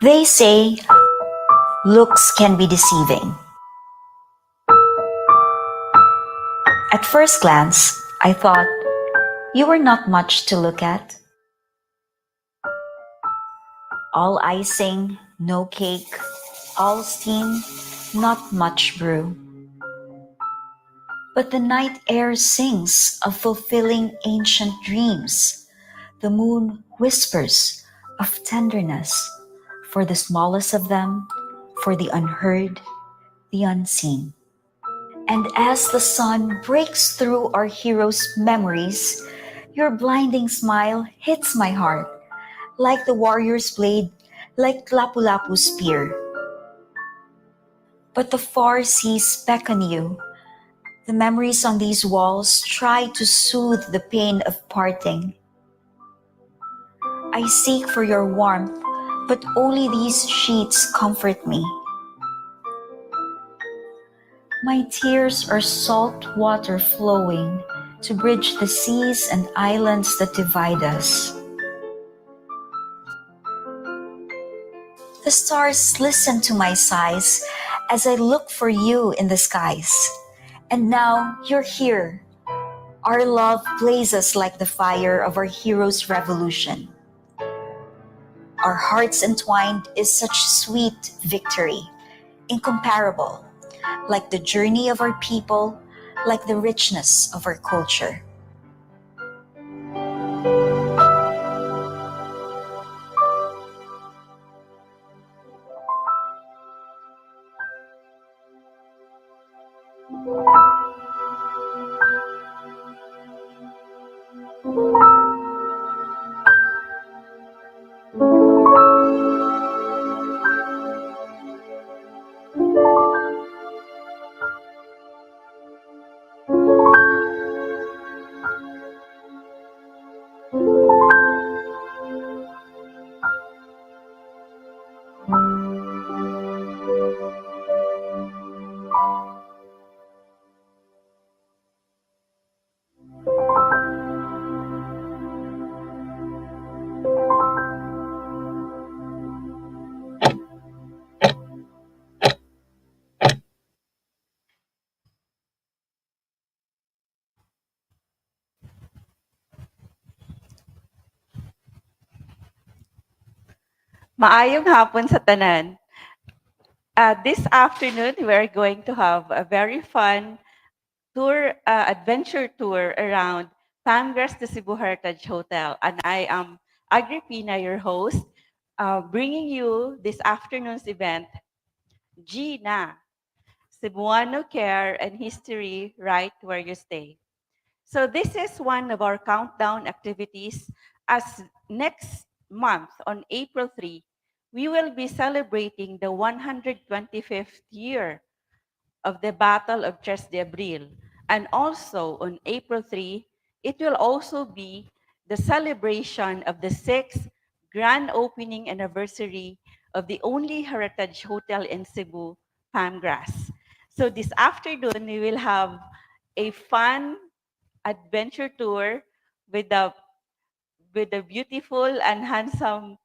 They say looks can be deceiving. At first glance, I thought you were not much to look at. All icing, no cake, all steam, not much brew. But the night air sings of fulfilling ancient dreams. The moon whispers of tenderness for the smallest of them, for the unheard, the unseen. And as the sun breaks through our heroes' memories, your blinding smile hits my heart, like the warrior's blade, like 𝗵𝗶𝗴𝗵𝗁's spear. But the far seas beckon you. The memories on these walls try to soothe the pain of parting. I seek for your warmth, but only these sheets comfort me. My tears are salt water flowing to bridge the seas and islands that divide us. The stars listen to my sighs as I look for you in the skies. And now you're here. Our love blazes like the fire of our heroes' revolution. Our hearts entwined is such sweet victory, incomparable, like the journey of our people, like the richness of our culture. Maayong hapon sa tanan. This afternoon, we are going to have a very fun tour, adventure tour around 𝗵𝗃𝗃 the Cebu Heritage Hotel. And I am Agripina, your host, bringing you this afternoon's event, Gina, Cebuano Care and History Right Where You Stay. So this is one of our countdown activities as next month on April 3, we will be celebrating the 125th year of the Battle of 𝗄𝗵𝗃𝗃. And also on April 3, it will also be the celebration of the 6th grand opening anniversary of the only heritage hotel in Cebu, 𝗵𝗃𝗃. So this afternoon, we will have a fun adventure tour with the beautiful and handsome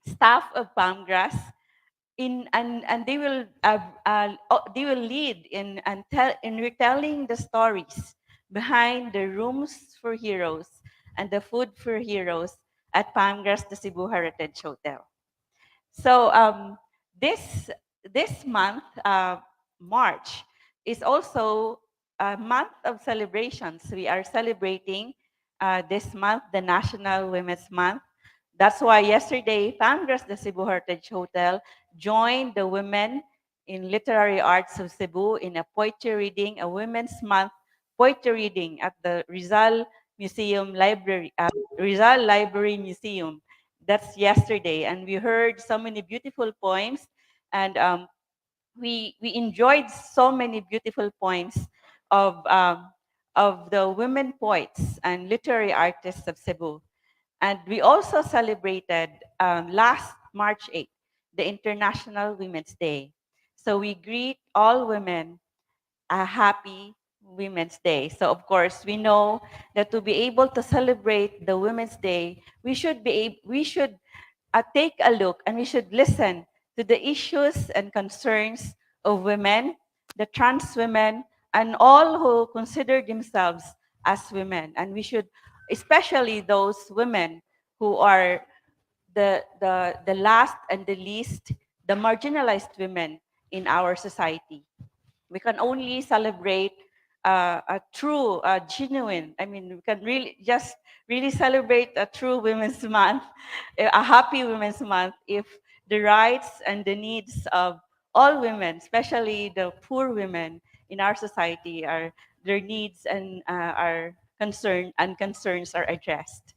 staff of 𝗵𝗃𝗃. And they will lead in retelling the stories behind the rooms for heroes and the food for heroes at 𝗵𝗃𝗃 the Cebu Heritage Hotel. So this month, March, is also a month of celebrations. We are celebrating this month the National Women's Month. That's why yesterday, 𝗵𝗃𝗃 the Cebu Heritage Hotel joined the Women in Literary Arts of Cebu in a poetry reading, a Women's Month poetry reading at the Rizal Library Museum. That's yesterday, and we heard so many beautiful poems, and we enjoyed so many beautiful poems of the women poets and literary artists of Cebu. And we also celebrated last March 8th, the International Women's Day. So we greet all women a happy Women's Day. So of course, we know that to be able to celebrate the Women's Day, we should take a look and we should listen to the issues and concerns of women, the trans women, and all who consider themselves as women. And we should, especially those women who are the last and the least, the marginalized women in our society. We can only celebrate a true, genuine, I mean, we can really just really celebrate a true Women's Month, a happy Women's Month, if the rights and the needs of all women, especially the poor women in our society, are their needs and our concern and concerns are addressed.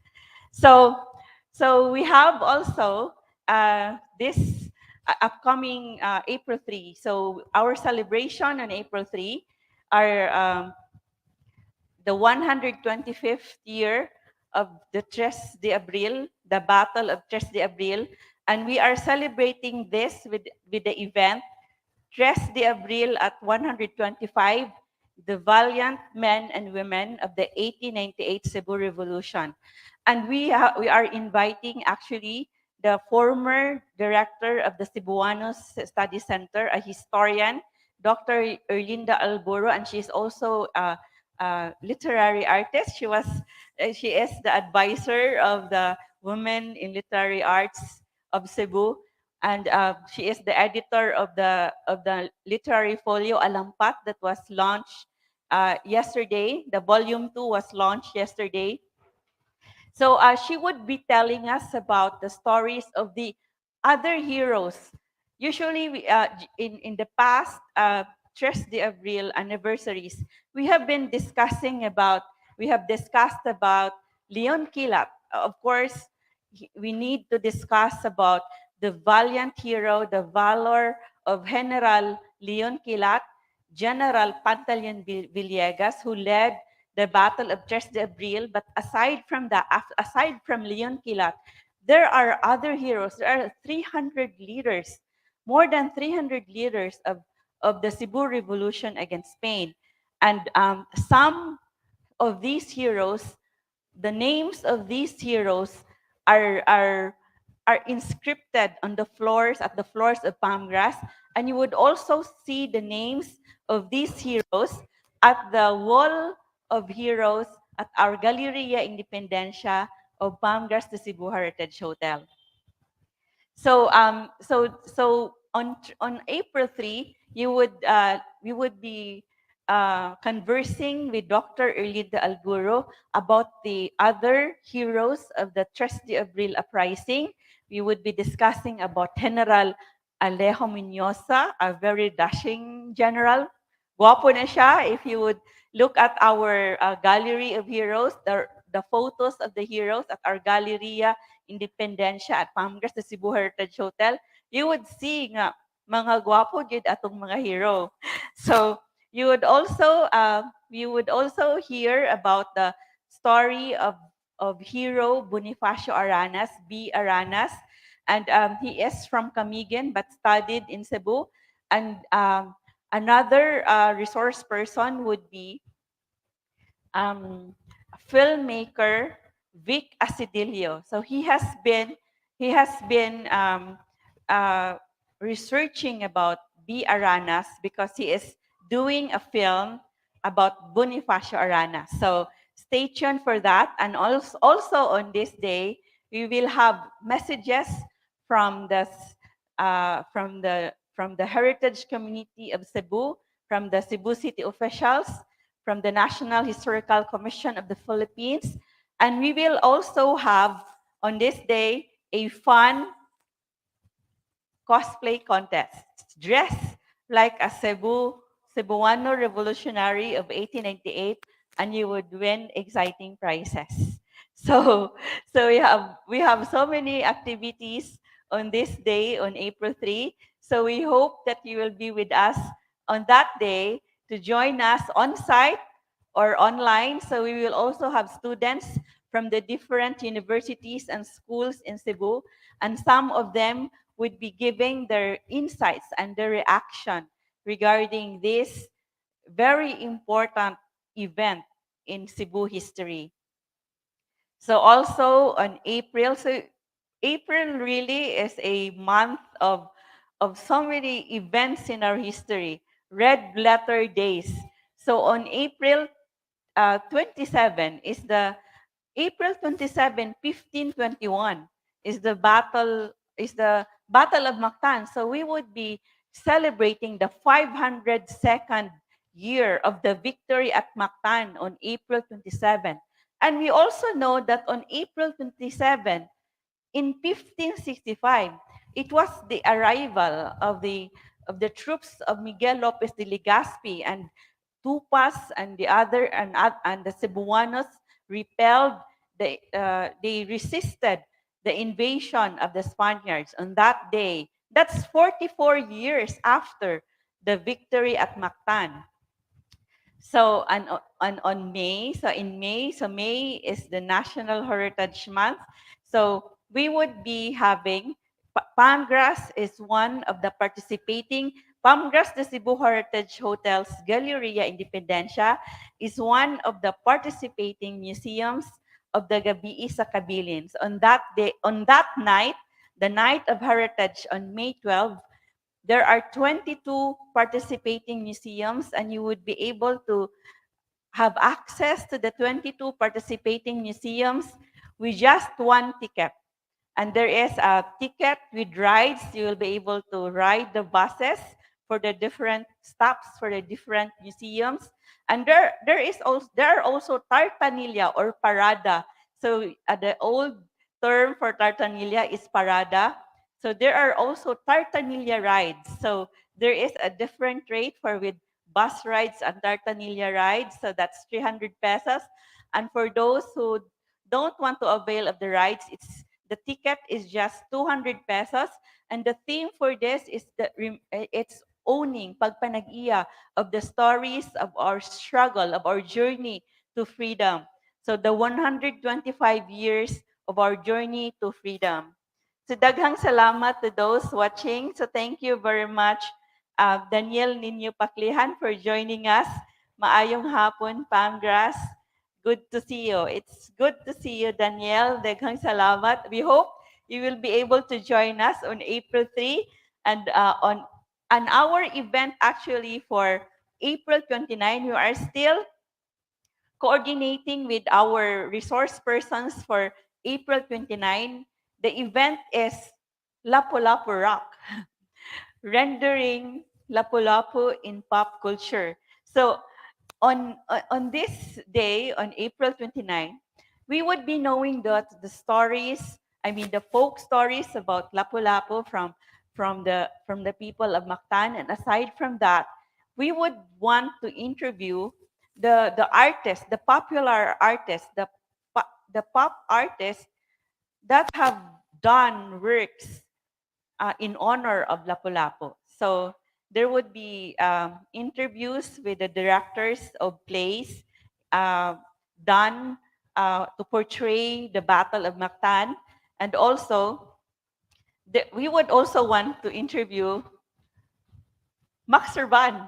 So, so we have also this upcoming April 3. So our celebration on April 3 are the 125th year of the 𝗲𝗏𝗂𝗃, the Battle of 𝗲𝗏𝗃, and we are celebrating this with the event 𝗲𝗏𝗃 at 125, the valiant men and women of the 1898 Cebu Revolution. And we are inviting actually the former director of the Cebuano Study Center, a historian, Dr. 𝗿𝗏𝗃𝗂𝗃, and she's also a literary artist. She is the advisor of the Women in Literary Arts of Cebu, and she is the editor of the literary folio Alampat that was launched yesterday. The volume 2 was launched yesterday. So she would be telling us about the stories of the other heroes. Usually, in the past 3 de Abril anniversaries, we have discussed about Leon Quilat. Of course, we need to discuss about the valiant hero, the valor of General Leon Quilat, General Pantaleon Villegas, who led the Battle of 3 de Abril. But aside from that, aside from Leon Quilat, there are other heroes. There are 300 leaders, more than 300 leaders of the Cebu Revolution against Spain. And some of these heroes, the names of these heroes are, are, are inscripted on the floors, at the floors of Palmgrass. And you would also see the names of these heroes at the wall of heroes at our Galeria Independencia of Palmgrass de Cebu Heritage Hotel. So on April 3, we would be conversing with Dr. 𝗿𝗏𝗃𝗂𝗃 about the other heroes of the 3 de Abril uprising. We would be discussing about General Alejo Miñosa, a very dashing general. Guwapo na siya. If you would look at our gallery of heroes, the photos of the heroes at our Galleria Independencia at Palmgrass de Cebu Heritage Hotel, you would see nga mga gwapo gid atong mga hero. So you would also hear about the story of hero Bonifacio Aranas, B. Aranas, and he is from Camiguin but studied in Cebu. And another resource person would be filmmaker Vic Asidilio. So he has been researching about B. Aranas because he is doing a film about Bonifacio Aranas. So stay tuned for that. And also on this day, we will have messages from the heritage community of Cebu, from the Cebu City officials, from the National Historical Commission of the Philippines. And we will also have on this day a fun cosplay contest. Dress like a Cebuano revolutionary of 1898 and you would win exciting prizes. So we have so many activities on this day on April 3. So we hope that you will be with us on that day to join us on site or online. So we will also have students from the different universities and schools in Cebu, and some of them would be giving their insights and their reaction regarding this very important event in Cebu history. So also on April, so April really is a month of so many events in our history, red letter days. So on April 27 is the April 27, 1521 is the Battle of Mactan. So we would be celebrating the 502nd year of the victory at Mactan on April 27. And we also know that on April 27, in 1565, it was the arrival of the troops of Miguel Lopez de Legazpi and Tupas and and the Cebuanos repelled they resisted the invasion of the Spaniards on that day. That's 44 years after the victory at Mactan. So on May, so in May, so May is the National Heritage Month. So we would be having Palmgrass is one of the participating. Palmgrass de Cebu Heritage Hotel's Galleria Independencia is one of the participating museums of the 𝗖𝗶𝗴𝗵𝗁 sa Kabilin. So on that day, on that night, the night of heritage on May 12, there are 22 participating museums, and you would be able to have access to the 22 participating museums with just one ticket. And there is a ticket with rides. You will be able to ride the buses for the different stops for the different museums. And there are also tartanilla or parada. So the old term for tartanilla is parada. So there are also tartanilla rides. So there is a different rate for with bus rides and tartanilla rides. So that's 300 pesos. And for those who don't want to avail of the rides, the ticket is just 200 pesos. And the theme for this is it's owning, pagpanag-iya, of the stories of our struggle, of our journey to freedom. So the 125 years of our journey to freedom. So daghang salamat to those watching. So thank you very much, Daniel Ninyo Paklihan, for joining us. Maayong hapon, Pamgrass. Good to see you. It's good to see you, Danielle. Daghang salamat. We hope you will be able to join us on April 3 and on our event actually for April 29. We are still coordinating with our resource persons for April 29. The event is Lapu-Lapu Rock, rendering Lapu-Lapu in pop culture. So on this day, on April 29, we would be knowing that the stories, I mean the folk stories about Lapu-Lapu from the people of Mactan. And aside from that, we would want to interview the artists, the popular artists, the pop artists that have done works in honor of Lapu-Lapu. So there would be interviews with the directors of plays uh, done to portray the Battle of Mactan. And also, we would also want to interview Max Urban.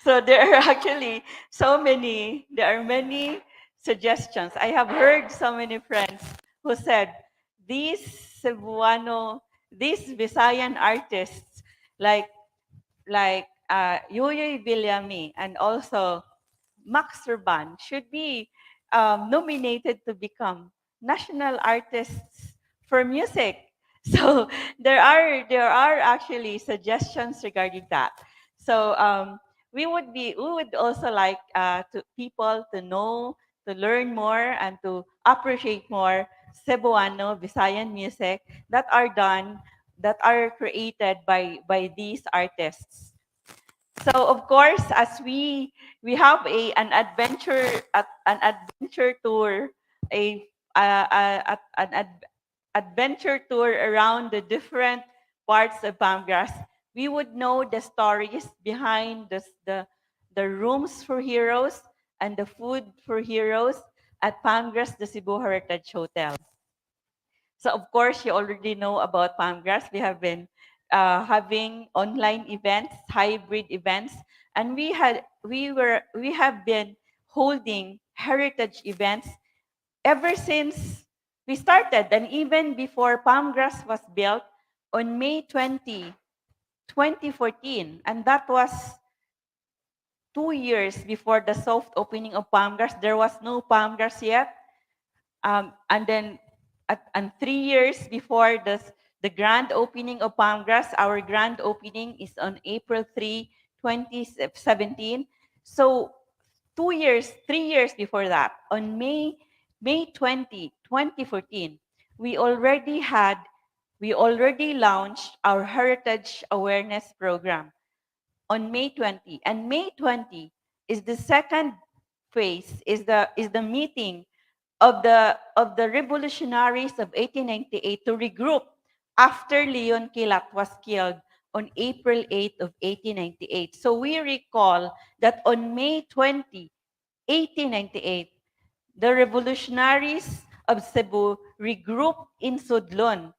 So there are actually there are many suggestions. I have heard so many friends who said these Cebuano, these Visayan artists like 𝗖𝗲𝗋𝗵𝗂𝗵𝗁 and also Max Urban should be nominated to become national artists for music. So there are actually suggestions regarding that. So we would also like to people to know, to learn more, and to appreciate more Cebuano Visayan music that are created by these artists. So of course, as we have an adventure tour, an adventure tour around the different parts of Palmgrass, we would know the stories behind the rooms for heroes and the food for heroes at Palmgrass the Cebu Heritage Hotel. So of course, you already know about Palmgrass. We have been having online events, hybrid events, and we have been holding heritage events ever since We started, and even before Palmgrass was built on May 20, 2014, and that was 2 years before the soft opening of Palmgrass. There was no Palmgrass yet. And then, and 3 years before the grand opening of Palmgrass, our grand opening is on April 3, 2017. So 2 years, 3 years before that, on May 20, 2014, we already launched our Heritage Awareness Program on May 20. And May 20 is the second phase, is the meeting of the revolutionaries of 1898 to regroup after 𝗿𝗶𝗴𝗵𝘁 was killed on April 8 of 1898. So we recall that on May 20, 1898, the revolutionaries of Cebu regrouped in Sudlon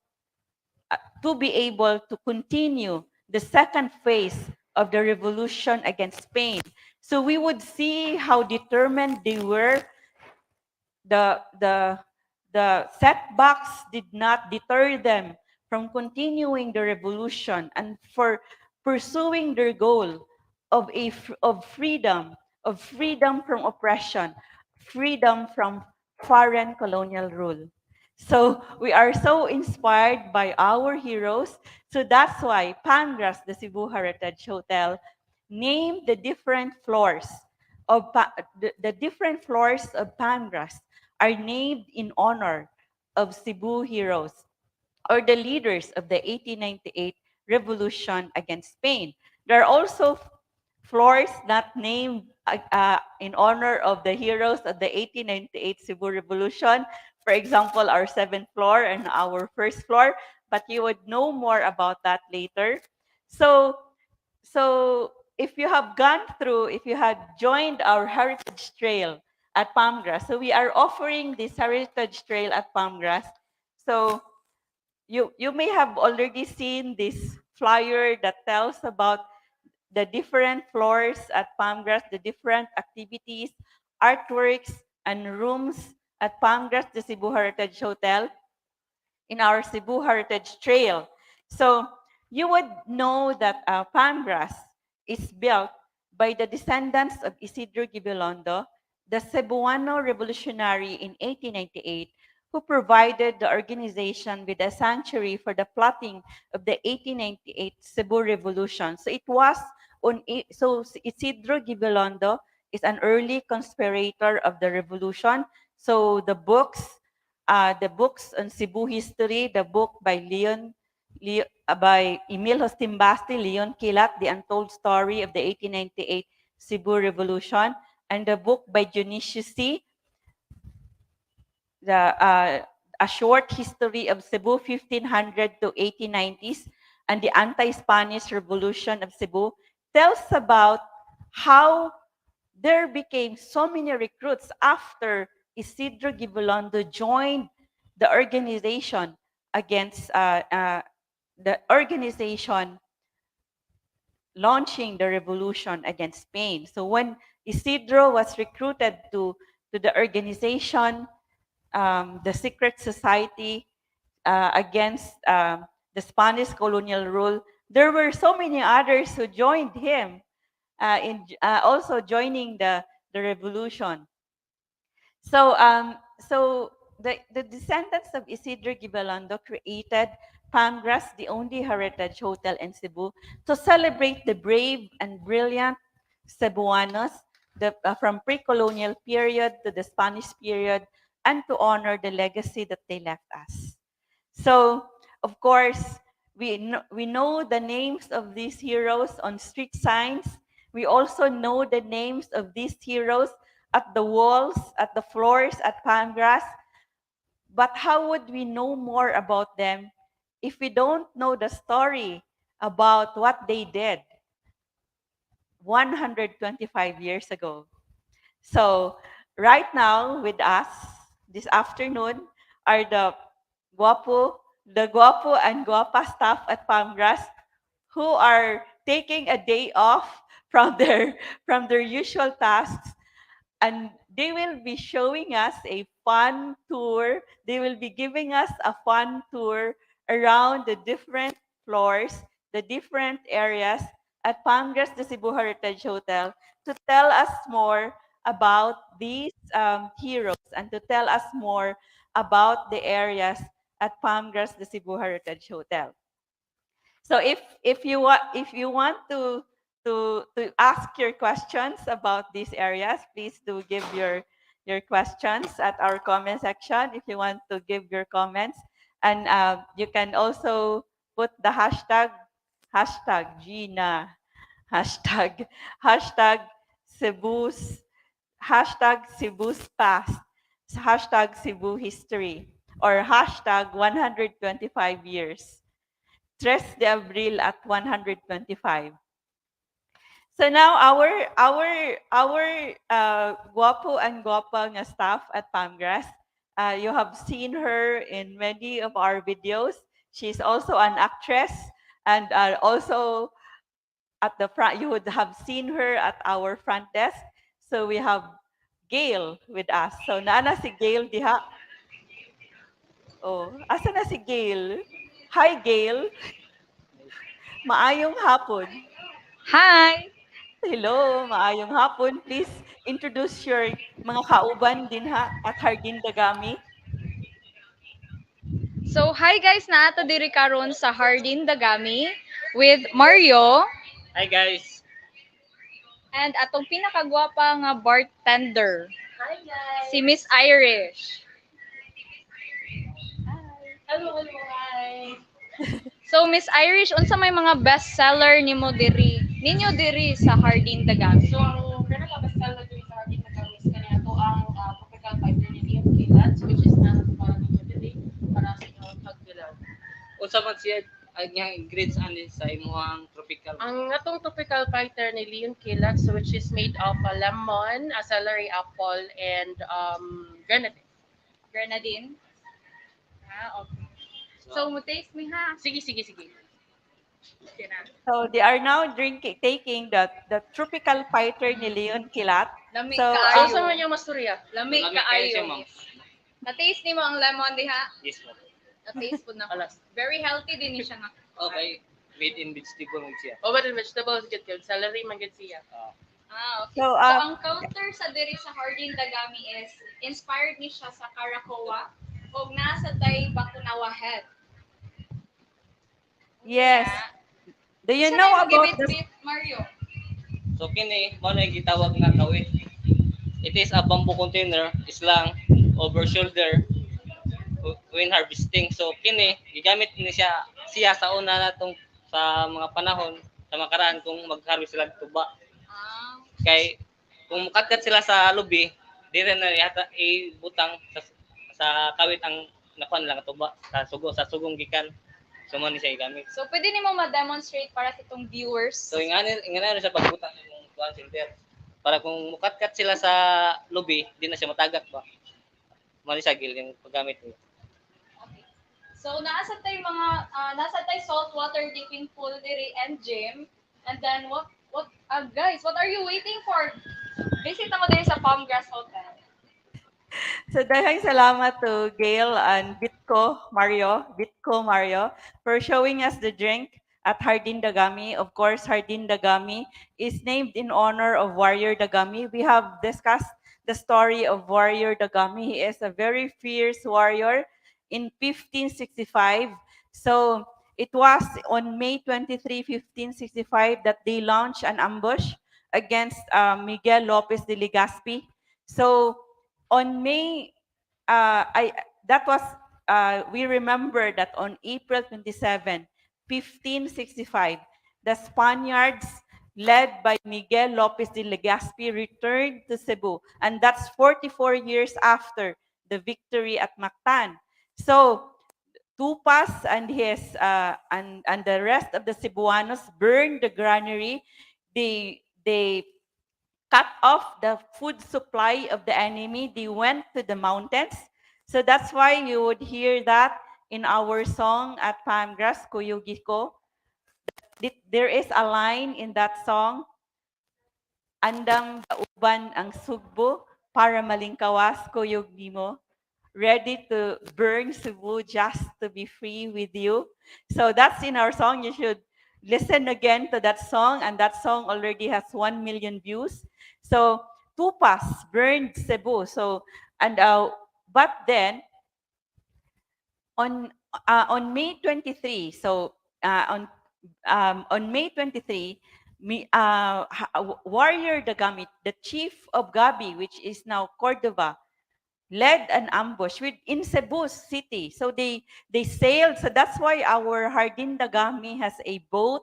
to be able to continue the second phase of the revolution against Spain. So we would see how determined they were. The setbacks did not deter them from continuing the revolution and for pursuing their goal of freedom from oppression, freedom from foreign colonial rule. So we are so inspired by our heroes. So that's why Palmgrass, the Cebu Heritage Hotel, named the different floors the different floors of Palmgrass are named in honor of Cebu heroes or the leaders of the 1898 revolution against Spain. There are also floors not named in honor of the heroes of the 1898 Cebu Revolution. For example, our seventh floor and our first floor, but you would know more about that later. So, so if you had joined our Heritage Trail at Palmgrass, so we are offering this Heritage Trail at Palmgrass. So you may have already seen this flyer that tells about the different floors at Palmgrass, the different activities, artworks, and rooms at Palmgrass, the Cebu Heritage Hotel, in our Cebu Heritage Trail. So you would know that Palmgrass is built by the descendants of 𝗖𝗲𝗓, the Cebuano revolutionary in 1898, who provided the organization with a sanctuary for the plotting of the 1898 Cebu Revolution. So it was so 𝗖𝗲𝗓 is an early conspirator of the revolution. So the books on Cebu history, the book by by 𝗵𝗿𝗶𝘵, 𝗿𝗶𝗴𝗵𝘁, The Untold Story of the 1898 Cebu Revolution, and the book by 𝗂𝗁𝗔𝐶, A Short History of Cebu 1500 to 1890s, and the Anti-Spanish Revolution of Cebu, tells about how there became so many recruits after 𝗖𝗲𝗓 joined the organization against the organization launching the revolution against Spain. So when Isidro was recruited to the organization, the secret society against the Spanish colonial rule, there were so many others who joined him in also joining the revolution. So the descendants of 𝗖𝗲𝗓 created Palmgrass, the only heritage hotel in Cebu, to celebrate the brave and brilliant Cebuanos from pre-colonial period to the Spanish period, and to honor the legacy that they left us. So, of course, we know the names of these heroes on street signs. We also know the names of these heroes at the walls, at the floors, at Palmgrass. But how would we know more about them if we don't know the story about what they did 125 years ago? So, right now with us this afternoon are the guapo and guapa staff at Palmgrass who are taking a day off from their usual tasks, and they will be showing us a fun tour. They will be giving us a fun tour around the different floors, the different areas at Palmgras de Cebu Heritage Hotel to tell us more about these heroes and to tell us more about the areas at Palmgras de Cebu Heritage Hotel. So if you want to ask your questions about these areas, please do give your questions at our comment section. If you want to give your comments, and you can also put the hashtag Gina, hashtag hashtag Cebu's Cebu's past, hashtag Cebu history, or hashtag 125 years. 3 de Abril at 125. So now our guapo and guapa nga staff at Palmgras, you have seen her in many of our videos. She's also an actress, and also at the front, you would have seen her at our front desk. So we have Gail with us. So naana si Gail diha. Oh, asa na si Gail? Hi Gail. Maayong hapon. Hi! Hello, maayong hapon. Please introduce your mga kauban din ha at Hardin Dagami. So, hi guys, naato diri karon sa Hardin Dagami with Mario Hi guys. and atong pinakagwapa nga bartender. Si Miss Irish. Hi. So, Miss Irish, unsa may mga bestseller ninyo diri sa Hardin Dagami? So ang pinaka-bestseller dito sa akin na kami is kanya to ang tropical fiber ni 𝗵𝗶𝗀𝗵𝗁 which is na para ninyo dili para sa inyong pagbilad. Unsa man siya ang iyang ingredients ani sa imong tropical? Ang atong tropical fighter ni 𝗵𝗶𝗀𝗁 which is made of lemon, celery apple and grenadine. Grenadine? Okay. So, mo taste me ha. Sige. Okay na. So they are now taking the tropical fighter ni Leon Kilat. Lami So kaayo. Unsa man yung masturya? Lami Lami kayo siya, ma'am. kaayo. Na-taste ni mo ang lemon diha? Yes, ma'am. Na-taste po na. Alas. Very healthy din siya nga. Okay. Made in vegetable man siya. Oh, but in vegetables good yun. Celery man good siya. Okay. So, So, ang counter sa diri sa Hardin Dagami is inspired ni siya sa Caracoa o nasa tay Bakunawa head. yes. Do you Siya know na yung about the gibit-bit, Mario? So kini mo na gitawag nga kawit. It is a bamboo container, islang over shoulder when harvesting. So kini gigamit ni siya sa una natong sa mga panahon sa makaraan kung mag-harvest sila ng tuba. Ah, Kay kung mukatkat sila sa lubi, dire na yata ibutang sa kawit ang nakuan lang tuba sa sugong gikan. So mo ni siya igamit. so, pwede ni mo ma-demonstrate para sa itong viewers. So ingani sa pagbutang ng kuan filter. Para kung mukatkat sila sa lubi, di na siya matagak ba. Mali sa gil yung paggamit niya. Okay. So, nasa tay saltwater dipping pool diri and gym. And then, guys, what are you waiting for? Visit mo diri sa Palmgras Hotel. So daghang salamat to Gail and Bitco Mario for showing us the drink at Hardin Dagami. Of course, Hardin Dagami is named in honor of Warrior Dagami. We have discussed the story of Warrior Dagami. He is a very fierce warrior in 1565. So it was on May 23, 1565 that they launched an ambush against Miguel Lopez de Legazpi. So on May, I that was we remember that on April 27, 1565, the Spaniards led by Miguel Lopez de Legazpi returned to Cebu, and that's 44 years after the victory at Mactan. So Tupas and his and the rest of the Cebuanos burned the granary. They cut off the food supply of the enemy. They went to the mountains. So that's why you would hear that in our song at Palmgras, Kuyugi ko. There is a line in that song, Andam dauban ang sugbo, para malingkawas kuyog nimo, ready to burn Cebu just to be free with you. So that's in our song. You should listen again to that song, and that song already has 1 million views. So Tupas burned Cebu. So and but then on May 23, so on May 23, Warrior Dagami, the chief of Gabi, which is now Cordova, led an ambush in Cebu City. So they sailed. So that's why our Hardin Dagami has a boat,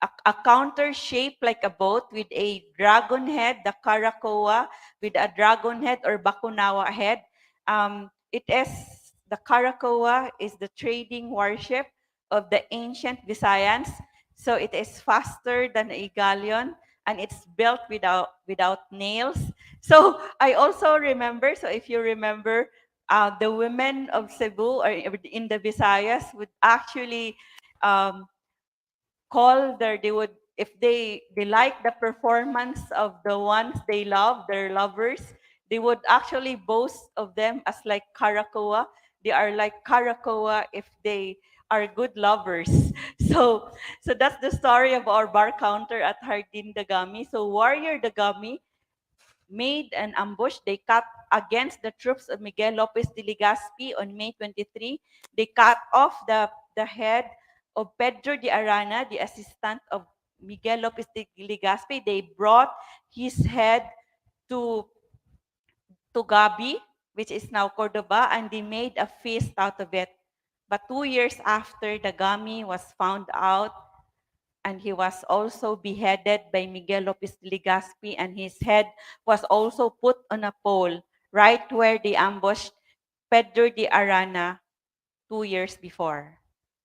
a counter shaped like a boat with a dragon head, the Karakoa, with a dragon head or Bakunawa head. It is the Karakoa is the trading warship of the ancient Visayans. So it is faster than a galleon, and it's built without nails. So I also remember. So if you remember, the women of Cebu or in the Visayas would actually um, call they would, if they like the performance of the ones they love, their lovers, they would actually boast of them as like Karakoa. They are like Karakoa if they are good lovers. So that's the story of our bar counter at Hardin Dagami. So Warrior Dagami made an ambush. They cut against the troops of Miguel Lopez de Legazpi on May 23. They cut off the head of Pedro de Arana, the assistant of Miguel Lopez de Legazpi. They brought his head to Gabi, which is now Cordoba, and they made a feast out of it. But 2 years after, the Gami was found out, and he was also beheaded by Miguel Lopez Legazpi, and his head was also put on a pole right where they ambushed Pedro de Arana 2 years before.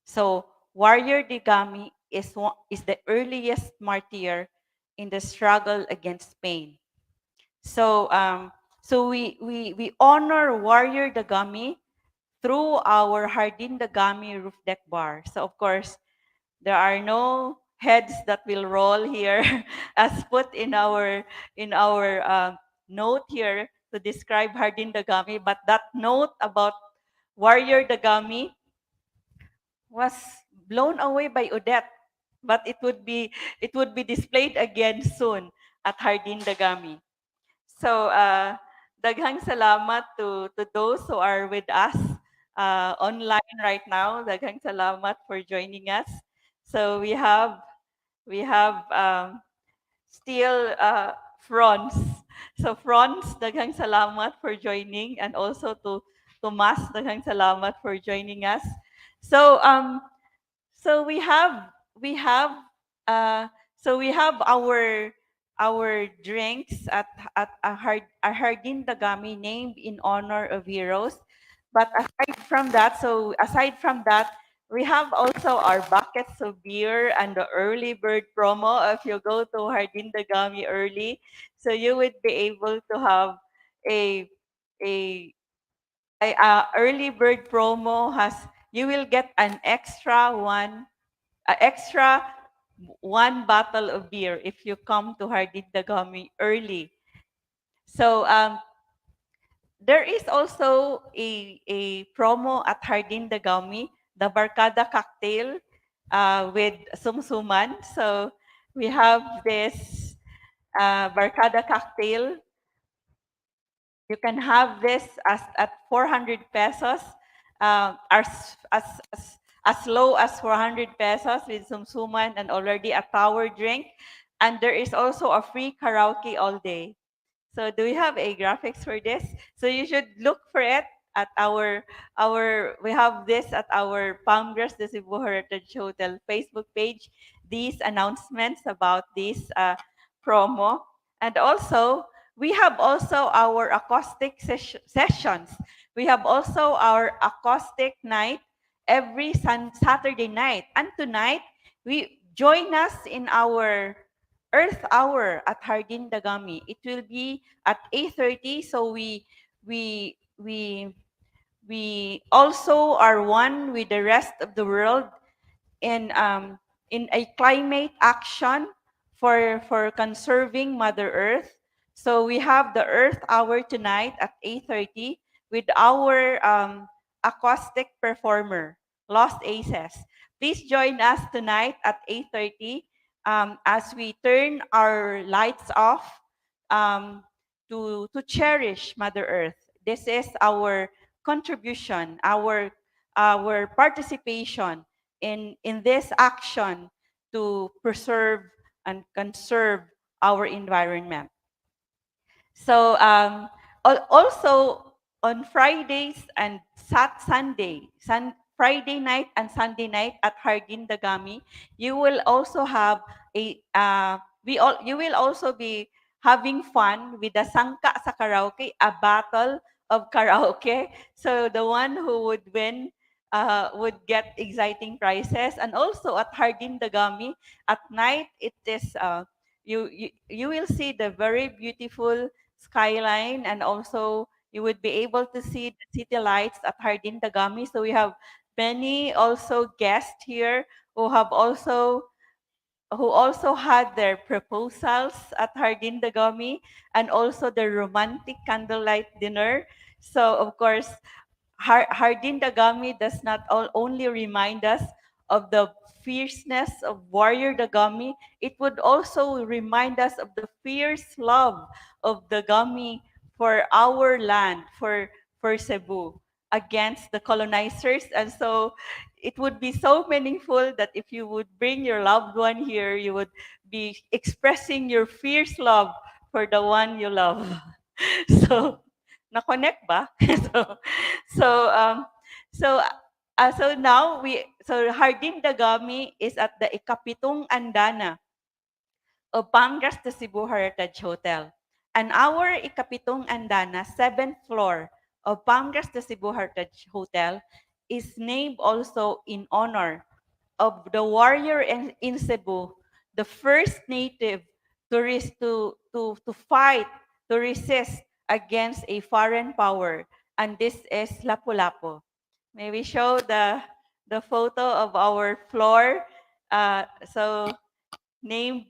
So Warrior de Gami is the earliest martyr in the struggle against Spain. So we honor Warrior Dagami through our Hardin Dagami roof deck bar. So of course, there are no heads that will roll here as put in our note here to describe Hardin Dagami. But that note about Warrior Dagami was blown away by Odette. But it would be displayed again soon at Hardin Dagami. So daghang salamat to those who are with us online right now. Daghang salamat for joining us. So we have still Franz. So Franz, daghang salamat for joining, and also to Mas, daghang salamat for joining us. So so we have uh we have our drinks at a Hardin Dagami named in honor of heroes. But aside from that, we have also our buckets of beer and the early bird promo. If you go to Hardin Dagami early, so you would be able to have a a early bird promo has you will get an extra one bottle of beer if you come to Hardin Dagami early. So there is also a promo at Hardin Dagami, the Barkada cocktail with sumsuman. So we have this Barkada cocktail. You can have this at 400 pesos, as low as 400 pesos with sumsuman and already a tower drink. And there is also a free karaoke all day. So do we have a graphics for this? So you should look for it at we have this at our Palmgrass de Cebu Heritage Hotel Facebook page, these announcements about this promo. And also, we have also our acoustic sessions. We have also our acoustic night every Saturday night. And tonight, we join us in our Earth Hour at Hardin Dagami. It will be at 8:30. So we also are one with the rest of the world in a climate action for conserving Mother Earth. So we have the Earth Hour tonight at 8:30 with our acoustic performer, Lost Aces. Please join us tonight at 8:30 as we turn our lights off um, to cherish Mother Earth. This is our contribution, our participation in this action to preserve and conserve our environment. So also on Fridays and Friday night and Sunday night at Hardin Dagami, you will also have you will also be having fun with the Sangka sa Karaoke, a battle of karaoke. So the one who would win would get exciting prizes. And also at Hardin Dagami at night, it is you will see the very beautiful skyline, and also you would be able to see the city lights at Hardin Dagami. So we have many also guests here who also had their proposals at Hardin Dagami, and also the romantic candlelight dinner. So of course, Hardin Dagami does not only remind us of the fierceness of warrior Dagami, it would also remind us of the fierce love of Dagami for our land, for Cebu, against the colonizers. And so it would be so meaningful that if you would bring your loved one here, you would be expressing your fierce love for the one you love. So, na-connect ba? so, so, um, so, so now Hardin Dagami is at the ikapitong andana of Pangas de Cebu Heritage Hotel. And our ikapitong andana, seventh floor of Pangas de Cebu Heritage Hotel, is named also in honor of the warrior in Cebu, the first native to fight, to resist against a foreign power. And this is Lapu-Lapu. May we show the photo of our floor? So, name,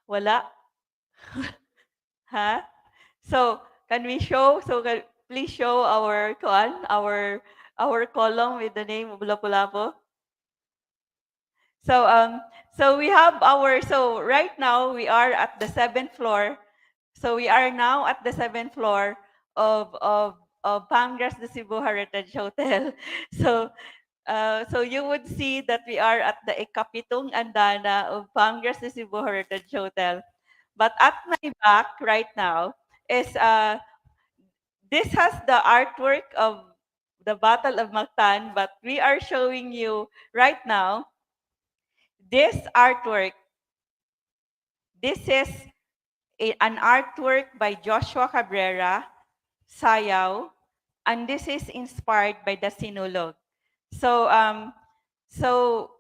wala? Ha? So, can we show? So, please show our our column with the name of Lapu-Lapu. So we have right now we are at the seventh floor. So we are now at the seventh floor of Pangras de Cebu Heritage Hotel. So you would see that we are at the ikapitong andana of Pangras de Cebu Heritage Hotel. But at my back right now is this has the artwork of the Battle of Mactan, but we are showing you right now this artwork. This is an artwork by Joshua Cabrera, Sayaw, and this is inspired by the Sinulog. So, so,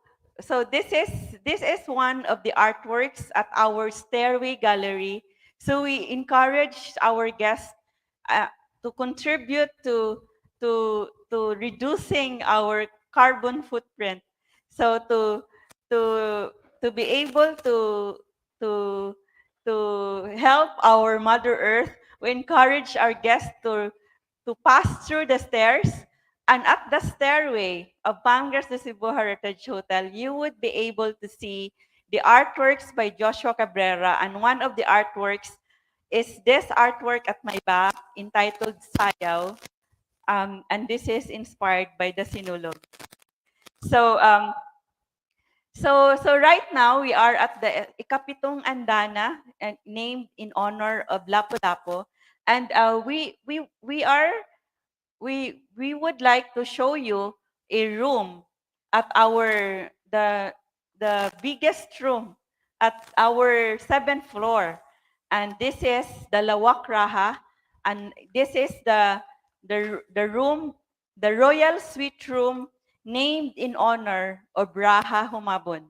so this is one of the artworks at our stairway gallery. So we encourage our guests uh, to contribute to reducing our carbon footprint. So to to be able to to help our Mother Earth, we encourage our guests to pass through the stairs. And at the stairway of Pangas de Cebu Heritage Hotel, you would be able to see the artworks by Joshua Cabrera. And one of the artworks is this artwork at my back entitled Sayaw. And this is inspired by the Sinulog. So, so right now we are at the ikapitong andana, named in honor of Lapu-Lapu, and we would like to show you a room at the biggest room at our seventh floor, and this is the Lawak Raha, and this is the room, the royal suite room named in honor of Raha Humabon.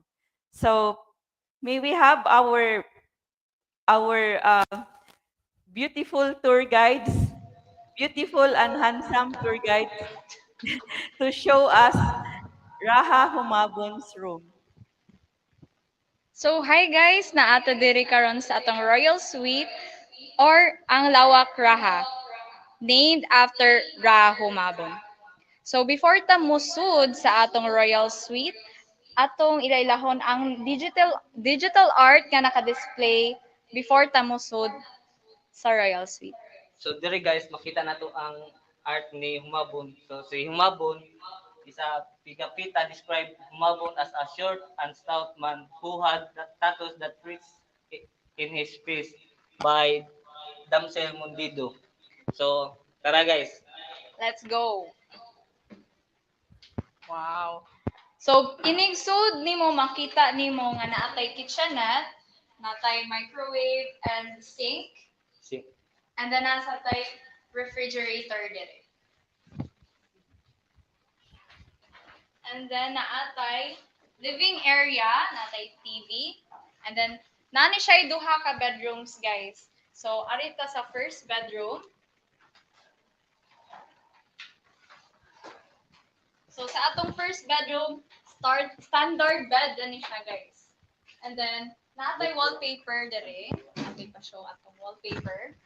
So may we have our beautiful tour guides, beautiful and handsome tour guides to show us Raha Humabon's room. So hi guys, naato diri karon sa atong Royal Suite or ang Lawak Raha, named after Ra Humabon. So before ta musud sa atong Royal Suite, atong ilailahon ang digital art nga naka-display before ta musud sa Royal Suite. So dire guys, makita nato ang art ni Humabon. So si Humabon is a Pigapita described Humabon as a short and stout man who had tattoos that reached in his face by Damsel Mundido. So tara guys. Let's go. Wow. So kining sud nimo makita nimo nga naatay kitchenette, natay microwave and sink, Si and then nasa tay refrigerator dire. And then naatay living area, natay TV, and then nani siya duha ka bedrooms, guys. So ari ta sa first bedroom. So sa atong first bedroom, standard bed ani siya, guys. And then naatay wallpaper dire. Natay pa show atong wallpaper.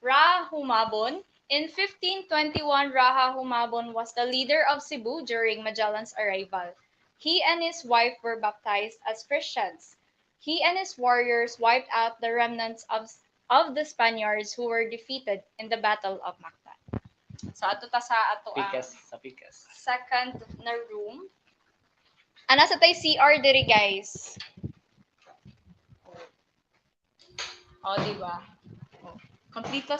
Ra Humabon. In 1521, Raha Humabon was the leader of Cebu during Magellan's arrival. He and his wife were baptized as Christians. He and his warriors wiped out the remnants of the Spaniards who were defeated in the Battle of Mactan. So ato ta sa ato ang Pikas. second na room. Ana sa tay CR diri, guys. Oh, di ba? Oh. Kompleto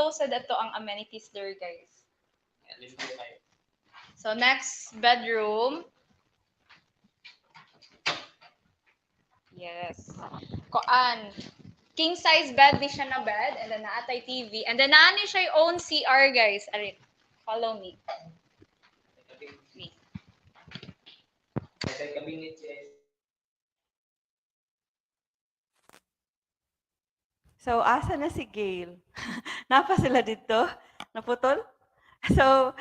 sa dato ang amenities there, guys. So next bedroom. Yes. Koan. King size bed di siya na bed, and then naatay TV, and then naani siya yung own CR, guys. Arit. Follow me. Me. So, asa na si Gail? Napa sila dito? Naputol? So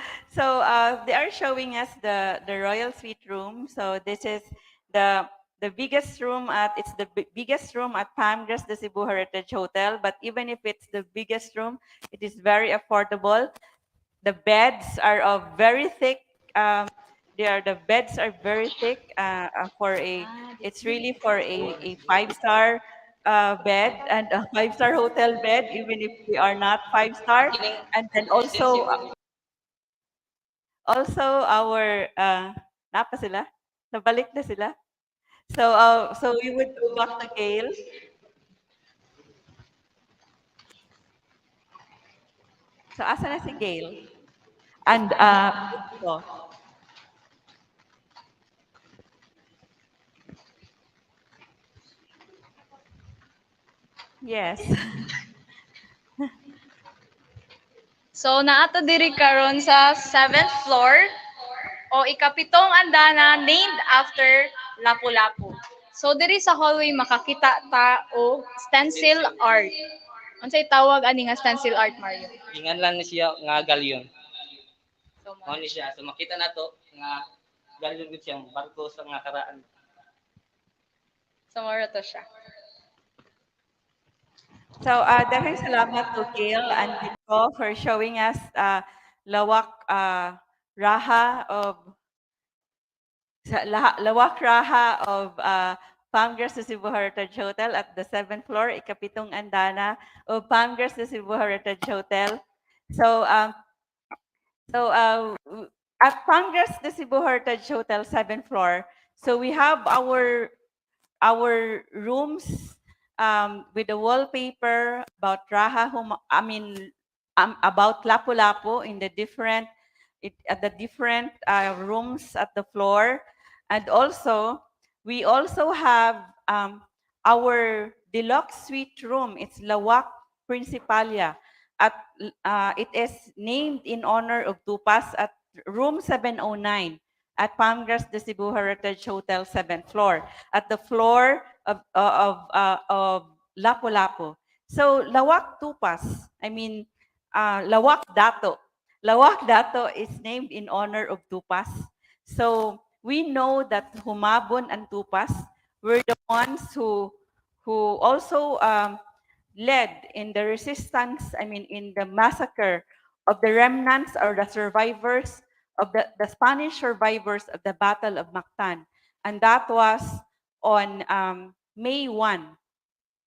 they are showing us the royal suite room. So this is the biggest room it's the biggest room at Palmgrass de Cebu Heritage Hotel. But even if it's the biggest room, it is very affordable. The beds are of very thick. The beds are very thick. It's really for a 5-star bed and a 5-star hotel bed, even if we are not 5-star. And then also our napa sila? Nabalik na sila. So we would go back to Gail. So asa na si Gail? And ito. Yes. So naato diri karon sa 7th floor o ikapitong andana named after Lapu-Lapu. So diri sa hallway makakita ta og stencil art. Unsay tawag ani nga stencil art, Mario? Ingan lang siya nga galyon. So Mao ni siya. So makita nato nga galyon gud siya barko sa nga karaan. moro to siya. So, daghang salamat to Gail and Nico for showing us lawak raha of lawak raha of Palmgrass de Cebu Heritage Hotel at the 7th floor, ikapitong andana of Palmgrass de Cebu Heritage Hotel. So, at Palmgrass de Cebu Heritage Hotel 7th floor, so we have our rooms with the wallpaper about about Lapu-Lapu in the different rooms at the floor, and also we also have our deluxe suite room. It's Lawak Principalia. It is named in honor of Tupas at room 709 at Palmgrass de Cebu Heritage Hotel 7th floor, at the floor of Lapu-Lapu. So Lawak Tupas, Lawak Dato. Lawak Dato is named in honor of Tupas. So we know that Humabon and Tupas were the ones who also led in the resistance, I mean, in the massacre of the remnants or the survivors of the Spanish survivors of the Battle of Mactan. And that was on May 1,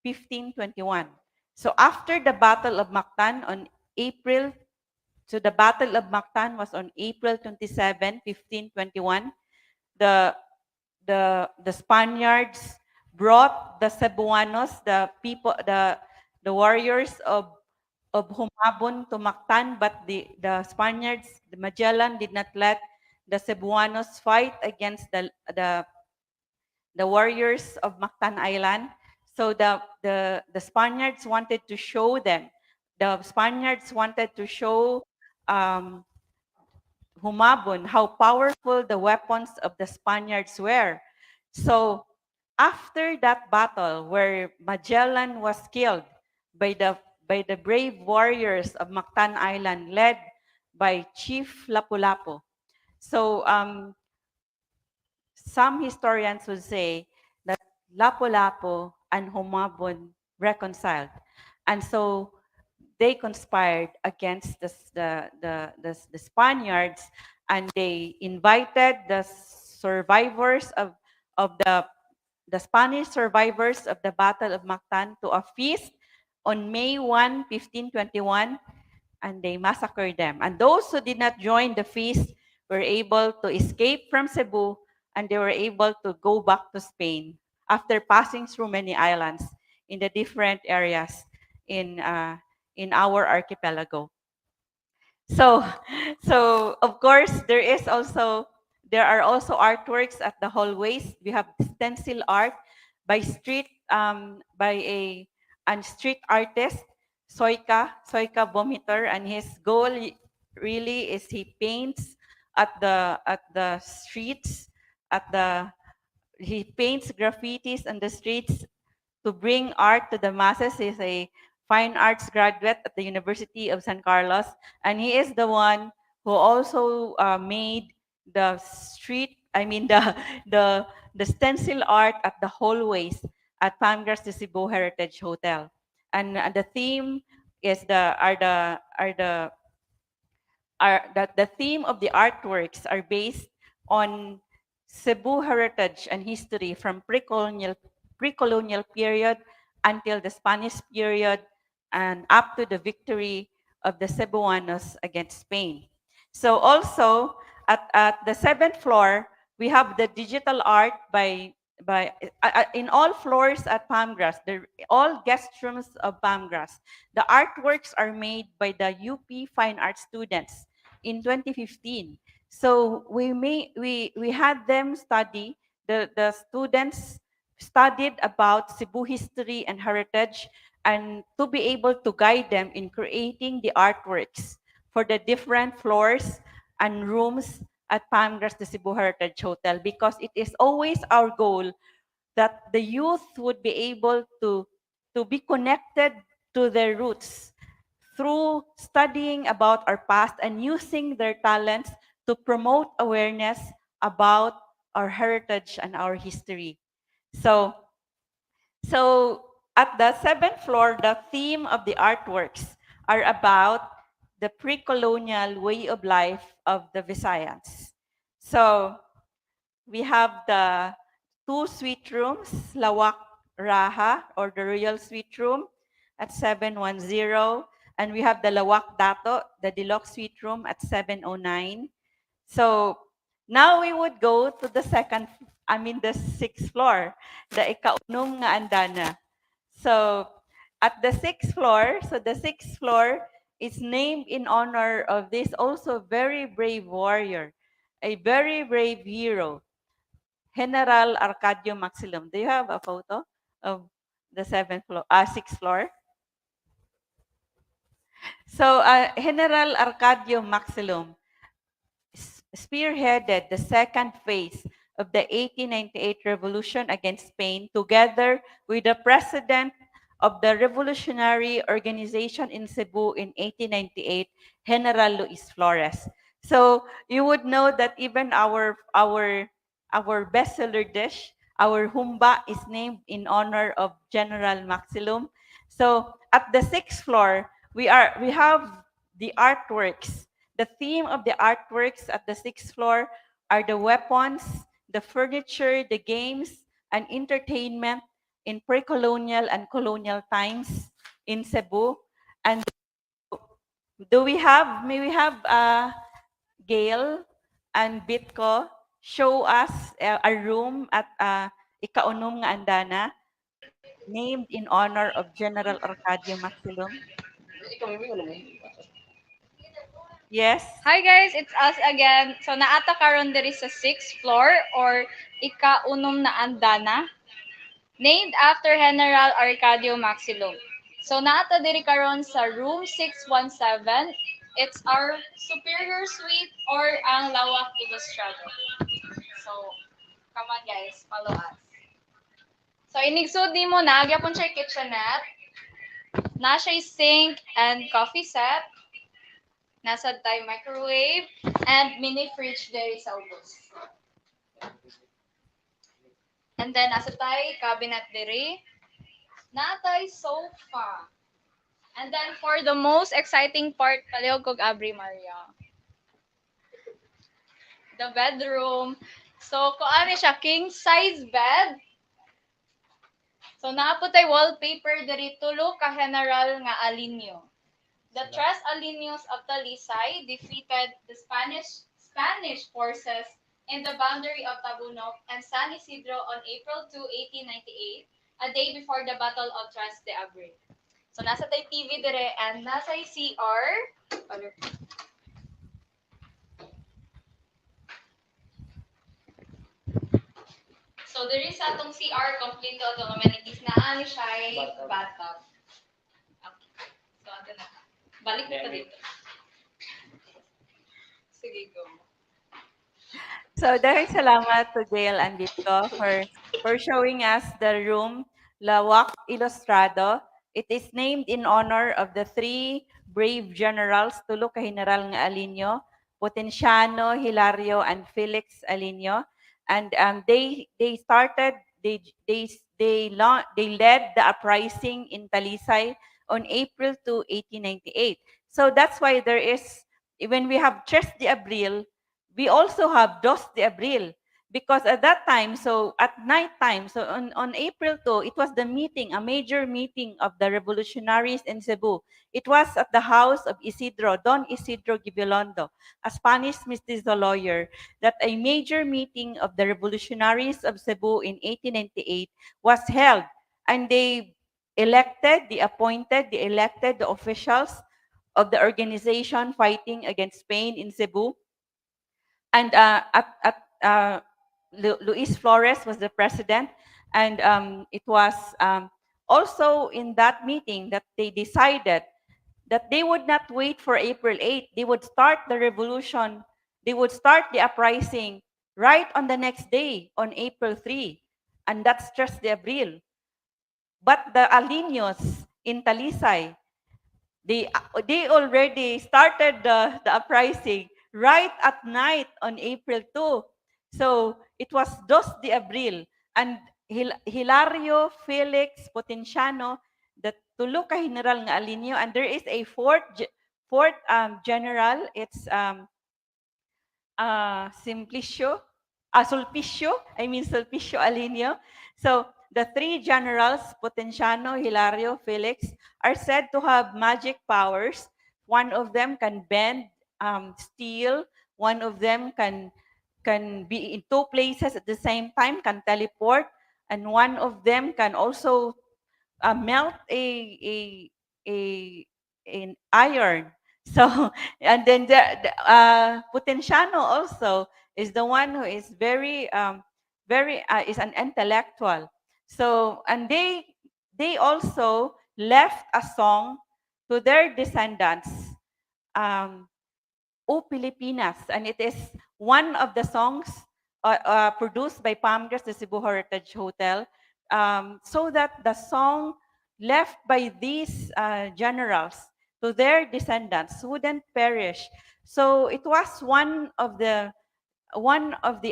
1521. So after the Battle of Mactan on April, so the Battle of Mactan was on April 27, 1521. The the Spaniards brought the Cebuanos, the people, the warriors of 𝗵𝗶𝗀𝗵𝘁 to Mactan, but the Spaniards, the Magellan did not let the Cebuanos fight against the warriors of Mactan Island. So the Spaniards wanted to show them. The Spaniards wanted to show um, 𝗵𝗶𝗴𝗵𝗁 how powerful the weapons of the Spaniards were. So after that battle where Magellan was killed by the brave warriors of Mactan Island led by Chief Lapu-Lapu. So some historians would say that Lapu-Lapu and 𝗵𝗶𝗴𝗵𝗁 reconciled. And so they conspired against the Spaniards, and they invited the survivors of the Spanish survivors of the Battle of Mactan to a feast on May 1, 1521, and they massacred them. And those who did not join the feast were able to escape from Cebu, and they were able to go back to Spain after passing through many islands in the different areas in our archipelago. So, so of course, there are also artworks at the hallways. We have stencil art by a street artist, 𝗖𝗶𝗶𝗂𝗵𝗂𝗏, and his goal really is he paints at the streets, he paints graffitis on the streets to bring art to the masses. He's a fine arts graduate at the University of San Carlos, and he is the one who also made the street, I mean the stencil art at the hallways at Pamgras de Cebu Heritage Hotel. And the theme is the theme of the artworks are based on Cebu heritage and history from pre-colonial period until the Spanish period and up to the victory of the Cebuanos against Spain. So also at the 7th floor, we have the digital art in all floors at Pamgras, all guest rooms of Pamgras. The artworks are made by the UP Fine Arts students in 2015. So we had them study, the students studied about Cebu history and heritage, and to be able to guide them in creating the artworks for the different floors and rooms at Pamgras de Cebu Heritage Hotel, because it is always our goal that the youth would be able to be connected to their roots through studying about our past and using their talents to promote awareness about our heritage and our history. So at the 7th floor, the theme of the artworks are about the pre-colonial way of life of the Visayans. So we have the 2 suite rooms, Lawak Raha, or the Royal Suite Room at 710. And we have the Lawak Dato, the Deluxe Suite Room at 709. So now we would go to the 6th floor, the 𝗖𝗏𝗯𝗂 nga andana. So at the 6th floor, the 6th floor is named in honor of this also very brave warrior, a very brave hero, General 𝗿𝗏𝗃𝗏. Do you have a photo of the 6th floor? So General 𝗿𝗏𝗃𝗏 spearheaded the second phase of the 1898 revolution against Spain, together with the president of the revolutionary organization in Cebu in 1898, General Luis Flores. So you would know that even our bestseller dish, Our humba is named in honor of General Maxilum. So at the sixth floor, we have the artworks. The theme of the artworks at the sixth floor are the weapons, the furniture, the games, and entertainment in pre-colonial and colonial times in Cebu. And may we have Gail and Bitco show us a room at 𝗖𝗏𝗯𝘂 nga andana named in honor of General Arcadio Maxilum. Yes. Hi guys, it's us again. So naata karon diri sa 6th floor or ika-unom na andana named after General Arcadio Maxilum. So naata diri karon sa room 617. It's our superior suite or ang lawak ilustrado. So come on guys, follow us. So inigsud nimo na gyapon siya kitchenette. Na siya sink and coffee set. Nasa tayo microwave and mini fridge diri sa ubos. And then nasa tayo cabinet diri. Natay sofa. And then for the most exciting part, palihog kog Abri Maria. The bedroom. So kuan siya king size bed. So naapot tay wallpaper diri tulo ka general nga alinyo. The Tres Aliños of Talisay defeated the Spanish forces in the boundary of Tabunok and San Isidro on April 2, 1898, a day before the Battle of Tres de Abril. So nasa tay TV dire and nasa CR. So there is atong CR complete atong amenities na ani siya bathtub. Okay. So ato na. Balik na dito. Sige, go. So dahil salamat to Gail and Bitco for showing us the room Lawak Ilustrado. It is named in honor of the three brave generals, tulo ka general nga Alinyo, Potenciano, Hilario, and Felix Alinyo. And they led the uprising in Talisay on April 2, 1898. So that's why there is, when we have Tres de Abril, we also have Dos de Abril. Because at that time, so at night time, so on April 2, it was the meeting, a major meeting of the revolutionaries in Cebu. It was at the house of Don Isidro Gibilondo, a Spanish mestizo lawyer, that a major meeting of the revolutionaries of Cebu in 1898 was held. And they elected the officials of the organization fighting against Spain in Cebu. And Luis Flores was the president, and it was also in that meeting that they decided that they would not wait for April 8th. They would start the revolution. They would start the uprising right on the next day, on April 3. And that's just the Abril. But the Aliños in Talisay, they already started the uprising right at night on April 2. So it was Dos de Abril. And Hilario, Felix, Potenciano, the tulo ka general nga Alinyo, and there is a fourth general. It's Sulpicio Alinio. So the three generals, Potenciano, Hilario, Felix, are said to have magic powers. One of them can bend steel. One of them can be in two places at the same time, can teleport. And one of them can also melt an iron. So, and then the Potenciano also is the one who is is an intellectual. So, and they also left a song to their descendants, O Pilipinas, and it is one of the songs produced by Pamgras, the Cebu Heritage Hotel, so that the song left by these generals to their descendants wouldn't perish. So it was one of the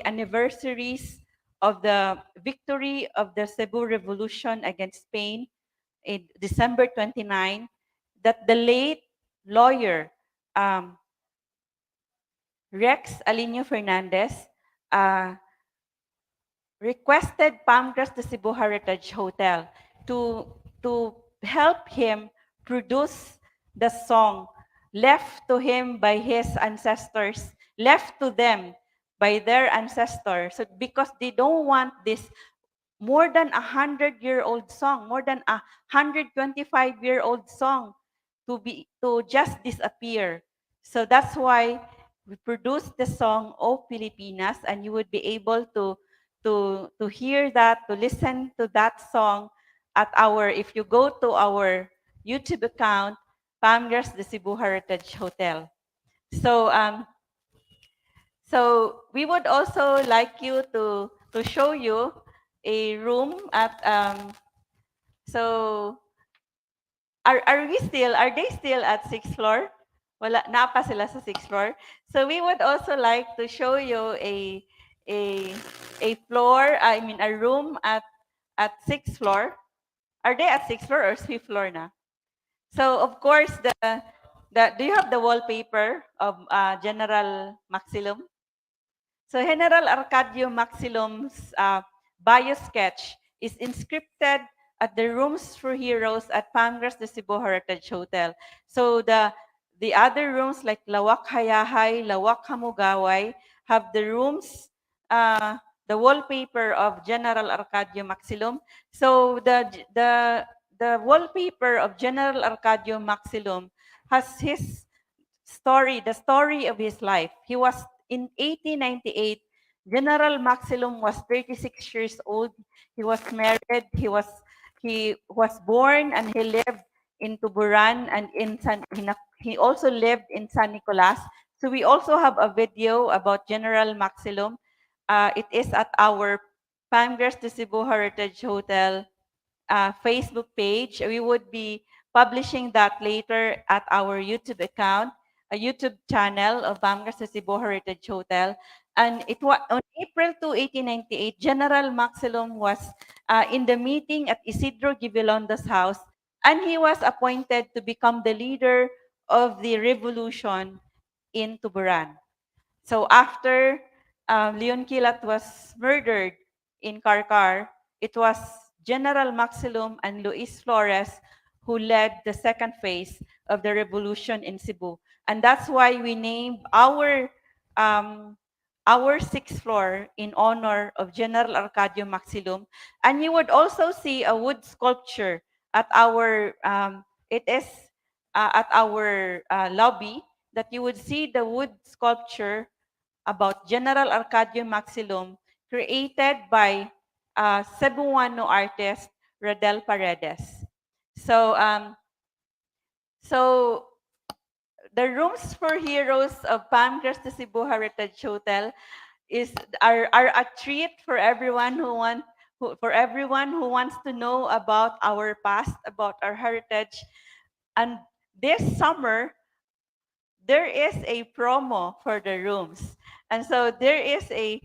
anniversaries of the victory of the Cebu Revolution against Spain in December 29, that the late lawyer um, Rex Alinio Fernandez uh, requested Palmgras de Cebu Heritage Hotel to help him produce the song left to him by his ancestors, left to them by their ancestors, so because they don't want this more than 100-year-old song, more than 125-year-old song to just disappear. So that's why we produced the song "O Pilipinas," and you would be able to hear that, to listen to that song at our, if you go to our YouTube account, Palmgras de Cebu Heritage Hotel. So so we would also like you to show you a room at so are they still at sixth floor? Wala na pa sila sa sixth floor. So we would also like to show you a a floor, I mean a room at sixth floor. Are they at sixth floor or fifth floor na? So of course the do you have the wallpaper of General Maximum? So General 𝗿𝗶𝗴𝗵𝗁's bio sketch is inscripted at the Rooms for Heroes at Palmgras de Cebu Heritage Hotel. So the other rooms like 𝗿𝗶𝗴𝗵𝗁, 𝗿𝗶𝗵𝗂𝗂𝗂 have the rooms, the wallpaper of General 𝗿𝗶𝗴𝗵𝗁. So the wallpaper of General 𝗿𝗶𝗴𝗵𝗁 has his story, the story of his life. He was in 1898. General Maximum was 36 years old. He was married. He was born and he lived in Tuburan and he also lived in San Nicolas. So we also have a video about General Maximum. It is at our Palmgras de Cebu Heritage Hotel Facebook page. We would be publishing that later at our YouTube account, a YouTube channel of Palmgras de Cebu Heritage Hotel. And it was on April 2, 1898, General Maximum was in the meeting at Isidro Gibilondo's house, and he was appointed to become the leader of the revolution in Tuburan. So after Leon Quilat was murdered in Karkar, it was General Maximum and Luis Flores who led the second phase of the revolution in Cebu. And that's why we named our sixth floor in honor of General Arcadio Maximum. And you would also see a wood sculpture at our, it is at our lobby, that you would see the wood sculpture about General Arcadio Maximum created by Cebuano artist Rodel Paredes. So, so the Rooms for Heroes of Palmgras de Cebu Heritage Hotel are a treat for everyone who wants to know about our past, about our heritage. And this summer, there is a promo for the rooms. And so there is a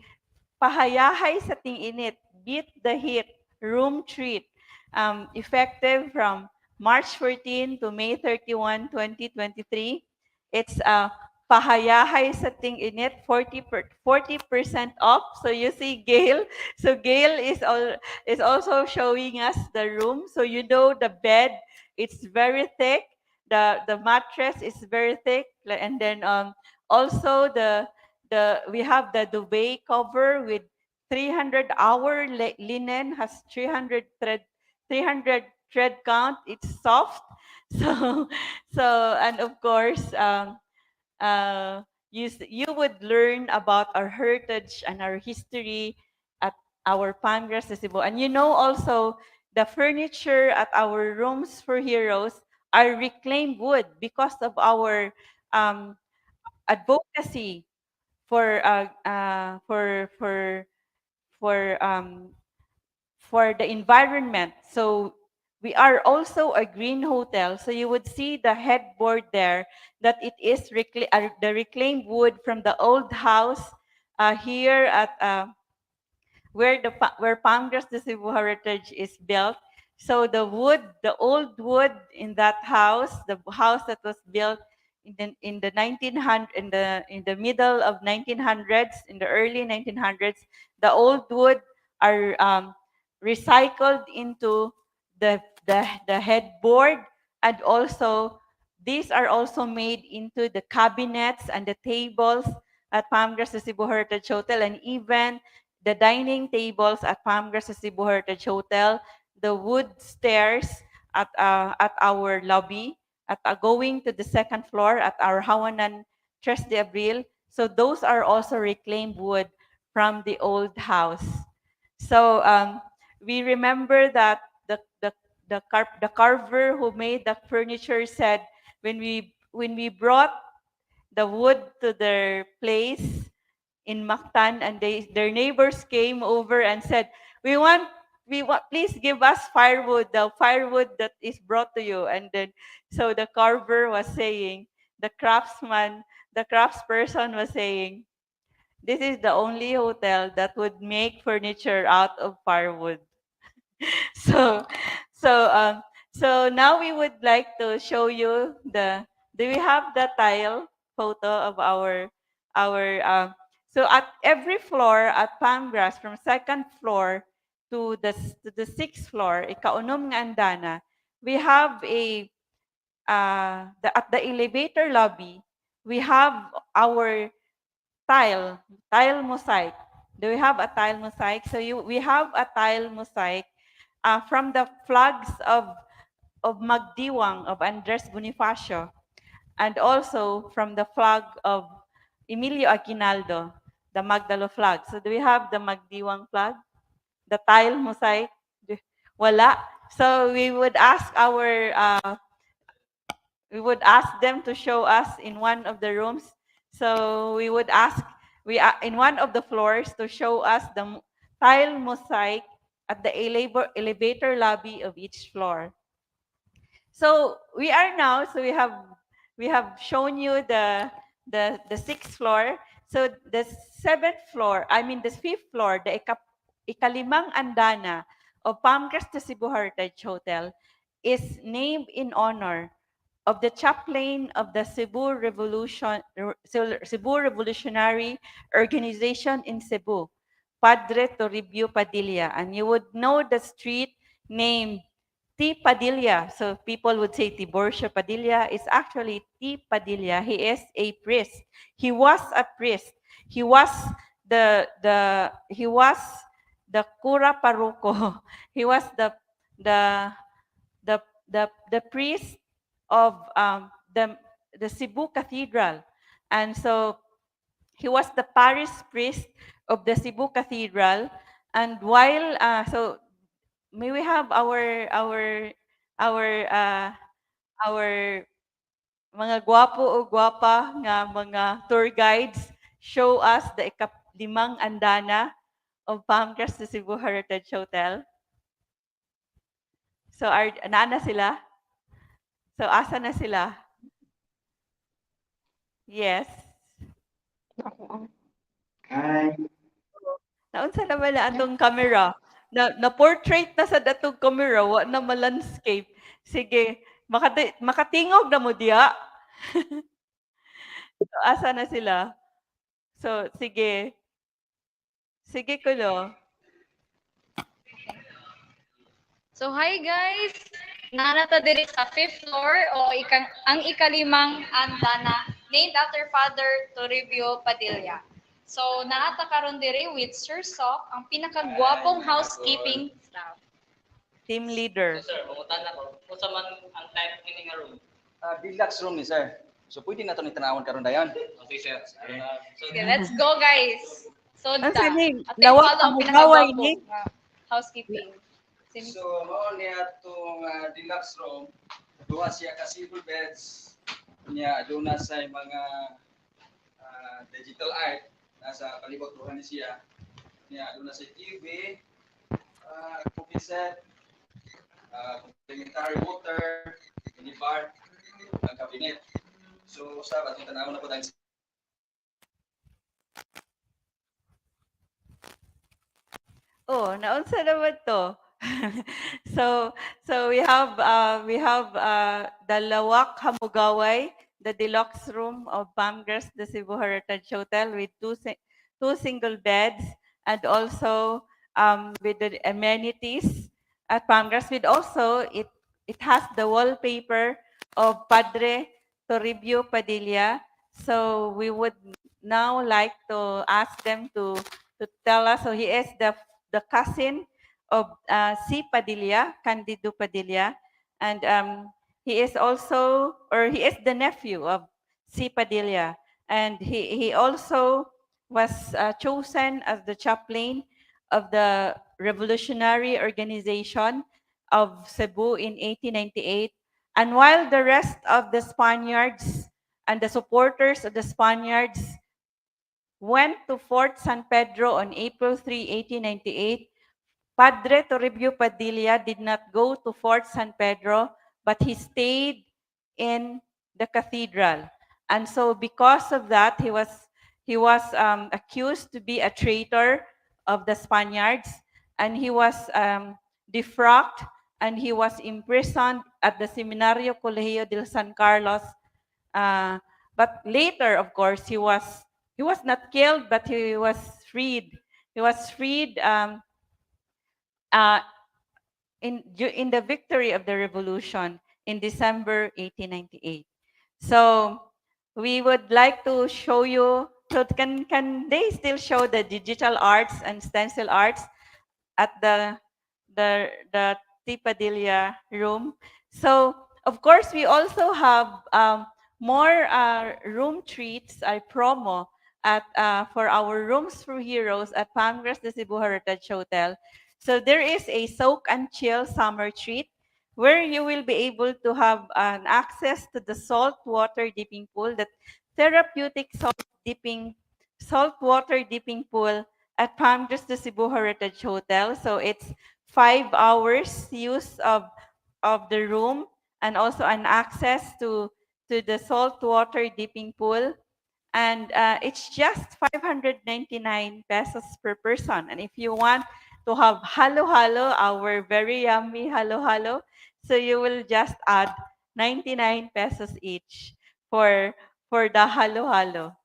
pahayahay sa ting-init, beat the heat, room treat, effective from March 14 to May 31, 2023. It's pahayahay sa ting-init, 40% off. So you see Gail. So Gail is also showing us the room. So you know the bed, it's very thick. The mattress is very thick, and then also we have the duvet cover with 300 hour linen, has 300 thread count. It's soft. So and of course you would learn about our heritage and our history at our Palmgras de Cebu. And you know also the furniture at our Rooms for Heroes are reclaimed wood because of our advocacy for for for the environment. So we are also a green hotel. So you would see the headboard there that it is the reclaimed wood from the old house here where Palmgrass de Cebu Heritage is built. So the wood, the old wood in that house, the house that was built in the 1900 in the middle of 1900s, in the early 1900s, the old wood are recycled into the headboard, and also these are also made into the cabinets and the tables at Palmgrass de Cebu Heritage Hotel, and even the dining tables at Palmgrass de Cebu Heritage Hotel, the wood stairs at our lobby, going to the second floor at our Hawanan Tres de Abril. So those are also reclaimed wood from the old house. So we remember that the carver who made the furniture said, when we brought the wood to their place in Mactan, and their neighbors came over and said, we want, please give us firewood, the firewood that is brought to you. And then, so the carver was saying, the craftsman, the craftsperson was saying, this is the only hotel that would make furniture out of firewood. So, so, um, so now we would like to show you do we have the tile photo of so at every floor at Palmgrass, from second floor to the sixth floor, ikaunom nga andana, we have at the elevator lobby, we have our tile mosaic. Do we have a tile mosaic? So we have a tile mosaic from the flags of Magdiwang, of Andres Bonifacio, and also from the flag of Emilio Aguinaldo, the Magdalo flag. So do we have the Magdiwang flag? The tile mosaic? Wala. So we would ask them to show us in one of the rooms. So we would ask in one of the floors to show us the tile mosaic at the elevator lobby of each floor. So we have shown you the sixth floor. So the fifth floor, the ikalimang andana of Palmgrass de Cebu Heritage Hotel is named in honor of the chaplain of the Cebu Revolutionary Organization in Cebu, Padre 𝗿𝗵𝗂𝗵𝗂, and you would know the street named 𝗵𝗵𝗴𝗵𝗂. So people would say Tiburcio Padilla. It's actually 𝗵𝗵𝗴𝗵𝗂. He is a priest. He was a priest. He was the cura parroco. He was the the priest of the Cebu Cathedral, and so he was the parish priest of the Cebu Cathedral. And while may we have our our mga gwapo o gwapa nga mga tour guides show us the ikalimang andana of Palmgrass de Cebu Heritage Hotel. So nana sila? So asa na sila? Yes. Hi. Naunsa na wala atong camera? Na portrait na sa datong camera, wa na ma-landscape. Sige, makatingog na mo diya. So, asa na sila? So, sige. Sige kulo. So hi guys, nanata diri sa fifth floor o ang ikalimang andana named after Father Toribio Padilla. So naata karon diri with Sir Sok, ang pinakagwapong housekeeping staff. Team leader. So, sir, mangutan ako. Kung sa man ang type kini nga room. Deluxe room ni sir. So pwede na to ni tanawon karon dayon. Okay, sir. So, Okay, let's go guys. So Ang sining, at lawak follow ang ang mugaway pinakagwapong ni. housekeeping. So mao ni atong deluxe room. Duha siya ka single beds. Nya aduna say mga digital art nasa palibot duha ni siya. Nya aduna say TV, coffee set, complimentary water, mini bar, ang cabinet. So sa atong tanawon na po tayong Oh, naunsa naman to. so we have the Lawak Hamugaway, the deluxe room of Palmgras the Cebu Heritage Hotel with two single beds, and also with the amenities at Palmgras. With also it has the wallpaper of Padre 𝗿𝗶𝗴𝗵𝘂. So we would now like to ask them to tell us. So he is the cousin of 𝗖𝗵𝗶𝘀𝗁, Candido Padilla, and he is also, or he is the nephew of 𝗖𝗵𝗶𝗀, and he also was chosen as the chaplain of the revolutionary organization of Cebu in 1898. And while the rest of the Spaniards and the supporters of the Spaniards went to Fort San Pedro on April 3, 1898, Padre Toribio Padilla did not go to Fort San Pedro, but he stayed in the cathedral. And so because of that, he was accused to be a traitor of the Spaniards, and he was defrocked, and he was imprisoned at the Seminario Colegio del San Carlos. But later, of course, he was not killed, but he was freed. He was freed uh, in the victory of the revolution in December 1898. So we would like to show you. So can they still show the digital arts and stencil arts at the 𝗖𝗵𝗴𝗵𝘂 room? So of course we also have more room treats, promo at for our rooms for heroes at Palmgras de Cebu Heritage Hotel. So there is a soak and chill summer treat where you will be able to have an access to the saltwater dipping pool, that therapeutic saltwater dipping pool at Palmgras de Cebu Heritage Hotel. So it's 5 hours use of the room, and also an access to the saltwater dipping pool. And it's just 599 pesos per person. And if you want to have halo-halo, our very yummy halo-halo, so you will just add 99 pesos each for the halo-halo.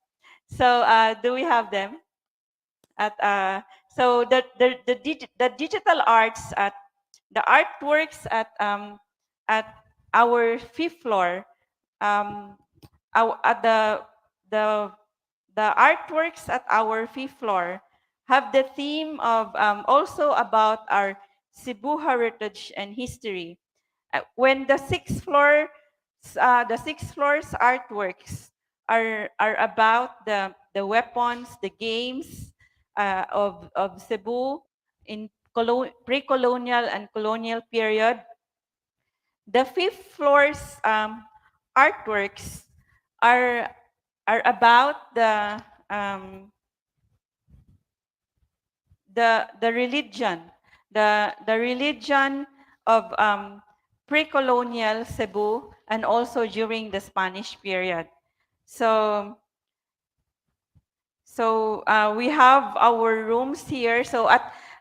So do we have them? So the digital arts the artworks at our fifth floor, at the the artworks at our fifth floor have the theme of also about our Cebu heritage and history. When the sixth floor's artworks are about the weapons, the games of Cebu in pre-colonial and colonial period. The fifth floor's artworks are about the religion, the religion of pre-colonial Cebu, and also during the Spanish period. So we have our rooms here. So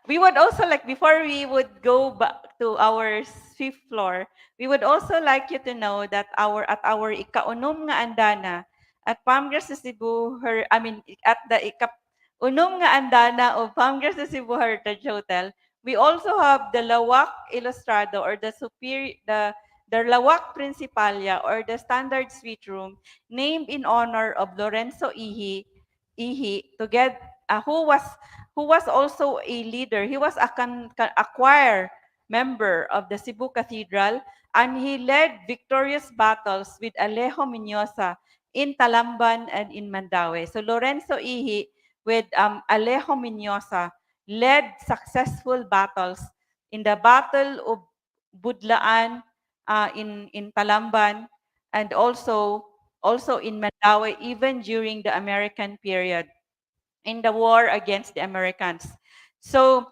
we would also like, before we would go back to our fifth floor, we would also like you to know that at our ika-unom nga andana at Palmgras de Cebu, at the ika-unom nga andana of Palmgras de Cebu Heritage Hotel, we also have the Lawak Ilustrado, or the Lawak Principalia, or the standard suite room, named in honor of Lorenzo 𝗖𝗲𝗄, who was also a leader. He was a choir member of the Cebu Cathedral, and he led victorious battles with Alejo Miñosa in Talamban and in Mandaue. So Lorenzo 𝗖𝗲𝗄 with Alejo Miñosa led successful battles in the Battle of Budlaan in Talamban, and also in Mandaue, even during the American period, in the war against the Americans. So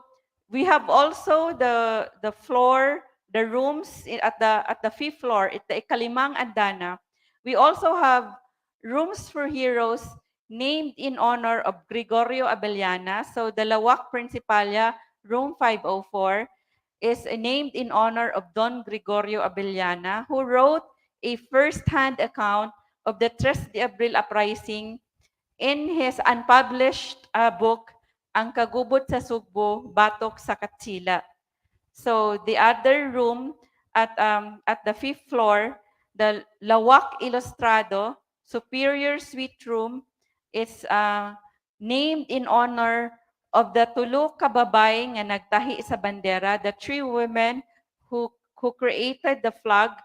we have also the floor, the rooms at the fifth floor, at the ikalimang andana. We also have rooms for heroes named in honor of Gregorio Abellana. So the Lawak Principalia room 504, is named in honor of Don Gregorio Abellana, who wrote a first-hand account of the 3 de Abril uprising in his unpublished book, Ang Kagubot sa Sugbo, Batok sa Katsila. So the other room at the 5th floor, the Lawak Ilustrado Superior Suite Room is named in honor of the tulo ka babae nga nagtahi sa bandera, the 3 women who created the flag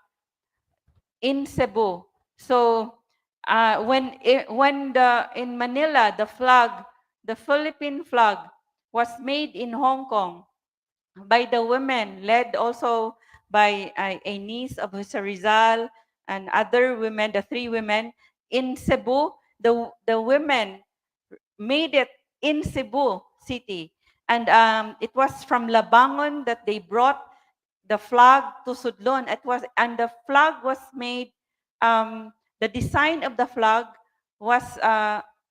in Cebu. So in Manila, the Philippine flag was made in Hong Kong by the women, led also by a niece of Jose Rizal and other women, the 3 women in Cebu. The women made it in Cebu City, and it was from Labangon that they brought the flag to Sudlon. And the flag was made. The design of the flag was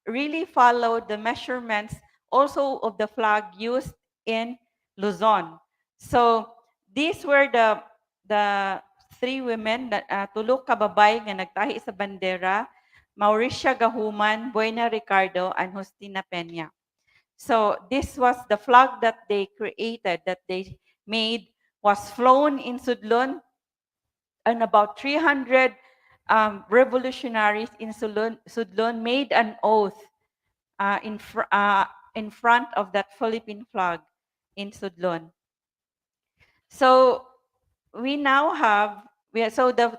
really followed the measurements also of the flag used in Luzon. So these were the 3 women that tulo ka babae nga nagtahi sa bandera, Mauricia Gahuman, Buena Ricardo, and Justina Peña. So this was the flag that they created, that they made, was flown in Sudlon, and about 300 revolutionaries in Sudlon made an oath in front of that Philippine flag in Sudlon. So we now have, so the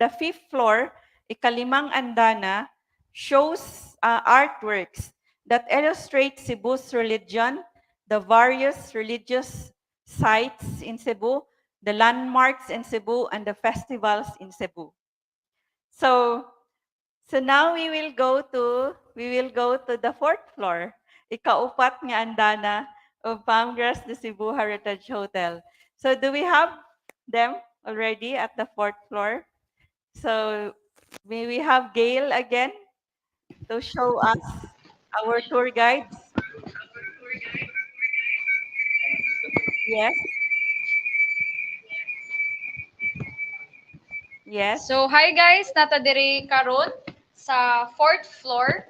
5th floor, ikalimang andana, shows artworks that illustrate Cebu's religion, the various religious sites in Cebu, the landmarks in Cebu, and the festivals in Cebu. So now we will go to the 4th floor, ikaupat nga andana of Palmgrass de Cebu Heritage Hotel. So do we have them already at the 4th floor? So may we have Gail again to show us our tour guides? Yes. Yes. So, hi guys, nata diri karon sa 4th floor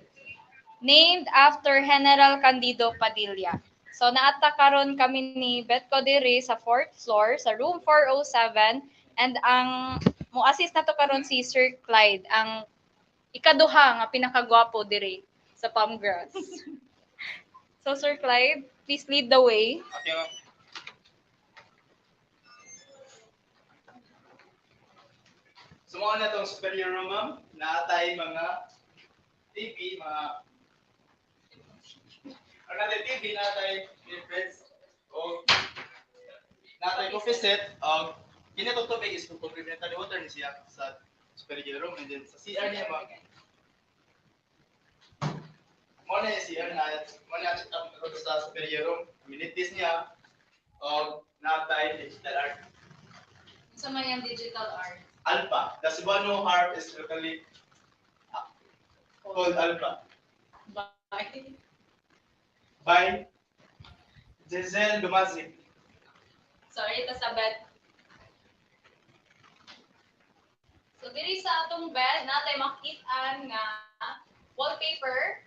named after General Candido Padilla. So, naata karon kami ni Betco diri sa 4th floor sa room 407, and ang mo assist nato karon si Sir Clyde, ang ikaduha nga pinakagwapo diri sa Palmgrass. So, Sir Clyde, please lead the way. Okay, ma'am. Sumuha na itong superior room, ma'am. Naatay mga TV, naatay TV, naatay friends, o naatay coffee set, kinitong tubig is complementary water ni siya sa superior room, and then sa CR niya, ma'am. Muna yung CR na, muna yung sa superior room, amenities niya, naatay digital art. Sa may digital art. 𝗵𝗶𝗴𝗵𝗁. The Cebuano harp is locally called 𝗵𝗶𝗴𝗵 by 𝗀𝗵𝗵𝗵𝗁. Sorry, ito sa bed. So, diri sa atong bed, natay makita nga wallpaper,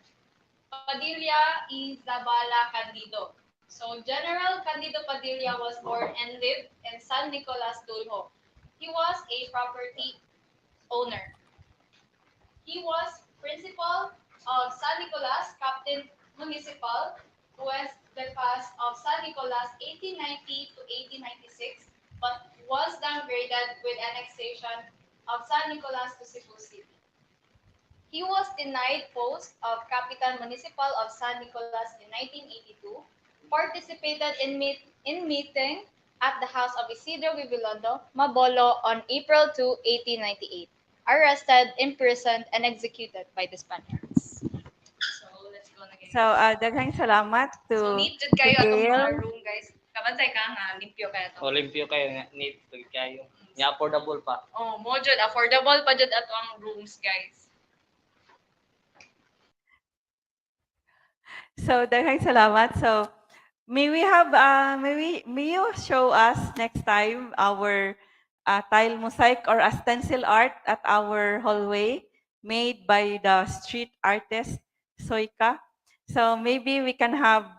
Padilla 𝗍𝗂𝗯𝘂 Candido. So, General Candido Padilla was born and lived in San Nicolas, Dulho. He was a property owner. He was principal of San Nicolas, captain municipal, west the pass of San Nicolas 1890 to 1896, but was downgraded with annexation of San Nicolas to Cebu City. He was denied post of Capitan Municipal of San Nicolas in 1982, participated in meeting at the house of Isidro Bibilondo, Mabolo on April 2, 1898, arrested, imprisoned, and executed by the Spaniards. So, let's go na guys. So daghang salamat to So, neat jud kayo atong Gail. mga room, guys. Kabantay ka nga, limpyo kayo to. Olympio kayo, neat kayo. Nya affordable pa. Oh, mo jud, affordable pa jud ato ang rooms, guys. So daghang salamat. So May we have may you show us next time our tile mosaic or a stencil art at our hallway made by the street artist Soika. So maybe we can have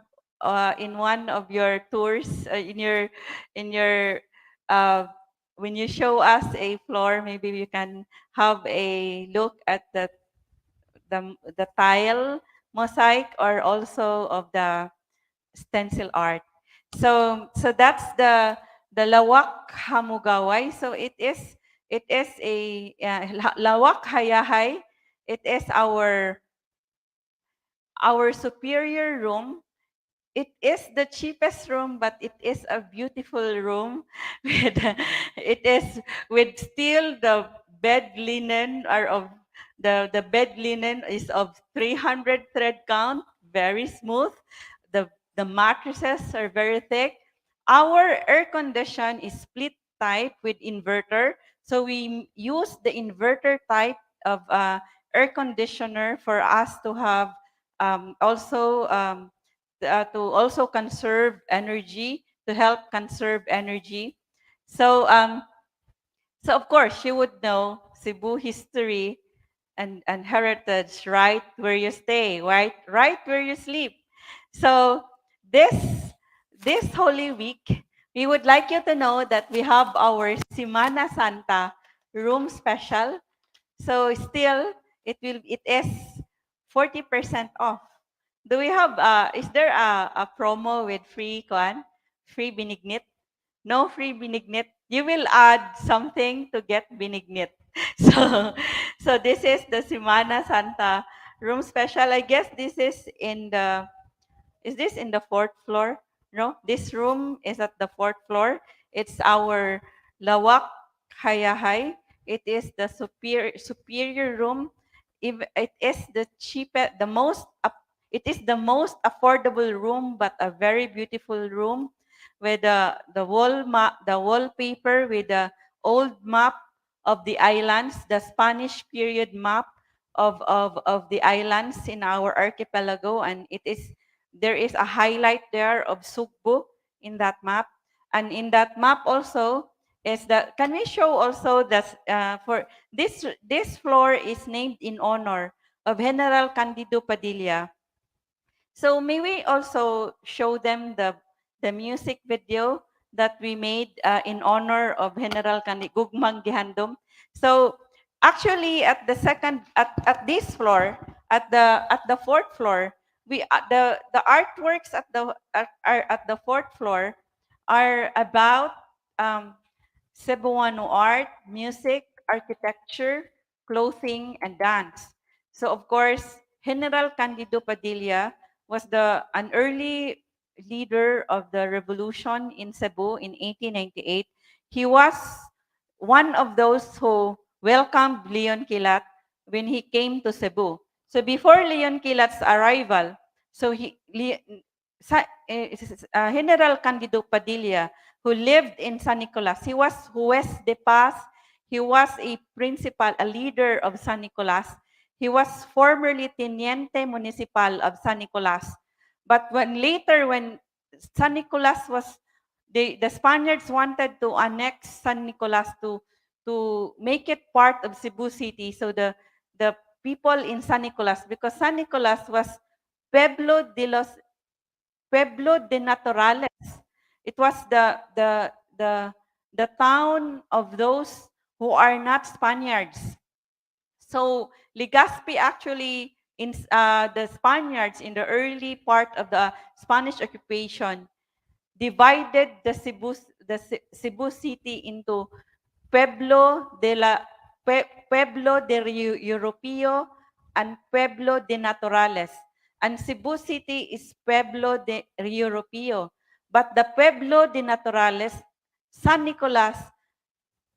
in one of your tours in your uh, when you show us a floor, maybe we can have a look at the tile mosaic or also of the stencil art. So that's the lawak hamugaway. So it is a lawak hayahay. It is our superior room. It is the cheapest room, but it is a beautiful room. With, it is with still the bed linen are of the bed linen is of 300 thread count, very smooth. The mattresses are very thick. Our air condition is split type with inverter. So we use the inverter type of air conditioner for us to have to also conserve energy, to help conserve energy. So, so of course, you would know Cebu history and heritage right where you stay, right where you sleep. So this this Holy Week, we would like you to know that we have our Semana Santa room special. So still, it is 40% off. Do we have is there a promo with free binignit? No free binignit. You will add something to get binignit. So so this is the Semana Santa room special. I guess this is this in the fourth floor? No, this room is at the fourth floor. It's our Lawak Hayahay. It is the superior room. It is the cheapest, it is the most affordable room, but a very beautiful room with the wallpaper with the old map of the islands, the Spanish period map of the islands in our archipelago, and there is a highlight there of Sugbo in that map. And in that map also is that, can we show also that for this floor is named in honor of General Candido Padilla. So may we also show them the music video that we made in honor of General Gugmang Gihandom. So actually at this floor, at the fourth floor, the artworks are at the fourth floor are about um, Cebuano art, music, architecture, clothing, and dance. So of course, General Candido Padilla was an early leader of the revolution in Cebu in 1898. He was one of those who welcomed Leon Kilat when he came to Cebu. So before Leon Kilat's arrival, so General Candido Padilla, who lived in San Nicolas, he was Juez de Paz. He was a principal, a leader of San Nicolas. He was formerly Teniente Municipal of San Nicolas. But when San Nicolas was, the Spaniards wanted to annex San Nicolas to make it part of Cebu City. So the people in San Nicolas, because San Nicolas was Pueblo de Naturales. It was the town of those who are not Spaniards. So Legazpi actually, the Spaniards in the early part of the Spanish occupation divided Cebu City into Pueblo de Europeo and Pueblo de Naturales. And Cebu City is Pueblo de Europeo. But the Pueblo de Naturales, San Nicolas,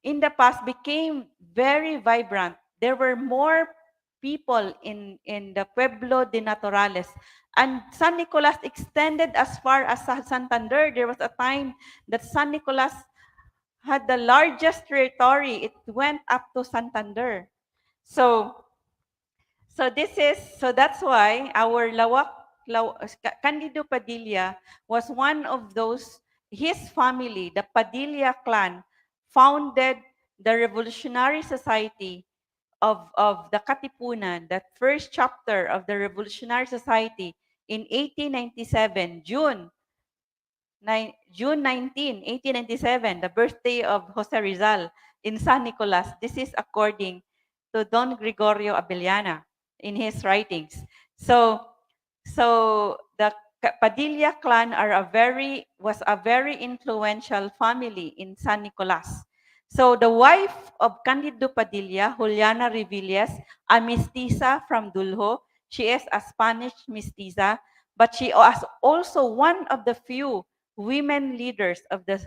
in the past became very vibrant. There were more people in the Pueblo de Naturales. And San Nicolas extended as far as Santander. There was a time that San Nicolas had the largest territory. It went up to Santander. So that's why our Candido Padilla was one of those, his family, the Padilla clan, founded the Revolutionary Society of the Katipunan, that first chapter of the Revolutionary Society in 1897, June 19, 1897, the birthday of Jose Rizal in San Nicolas. This is according to Don Gregorio Abellana in his writings. So the Padilla clan was a very influential family in San Nicolas. So the wife of Candido Padilla, Juliana Revillas, a mestiza from Dulho, she is a Spanish mestiza, but she was also one of the few women leaders of the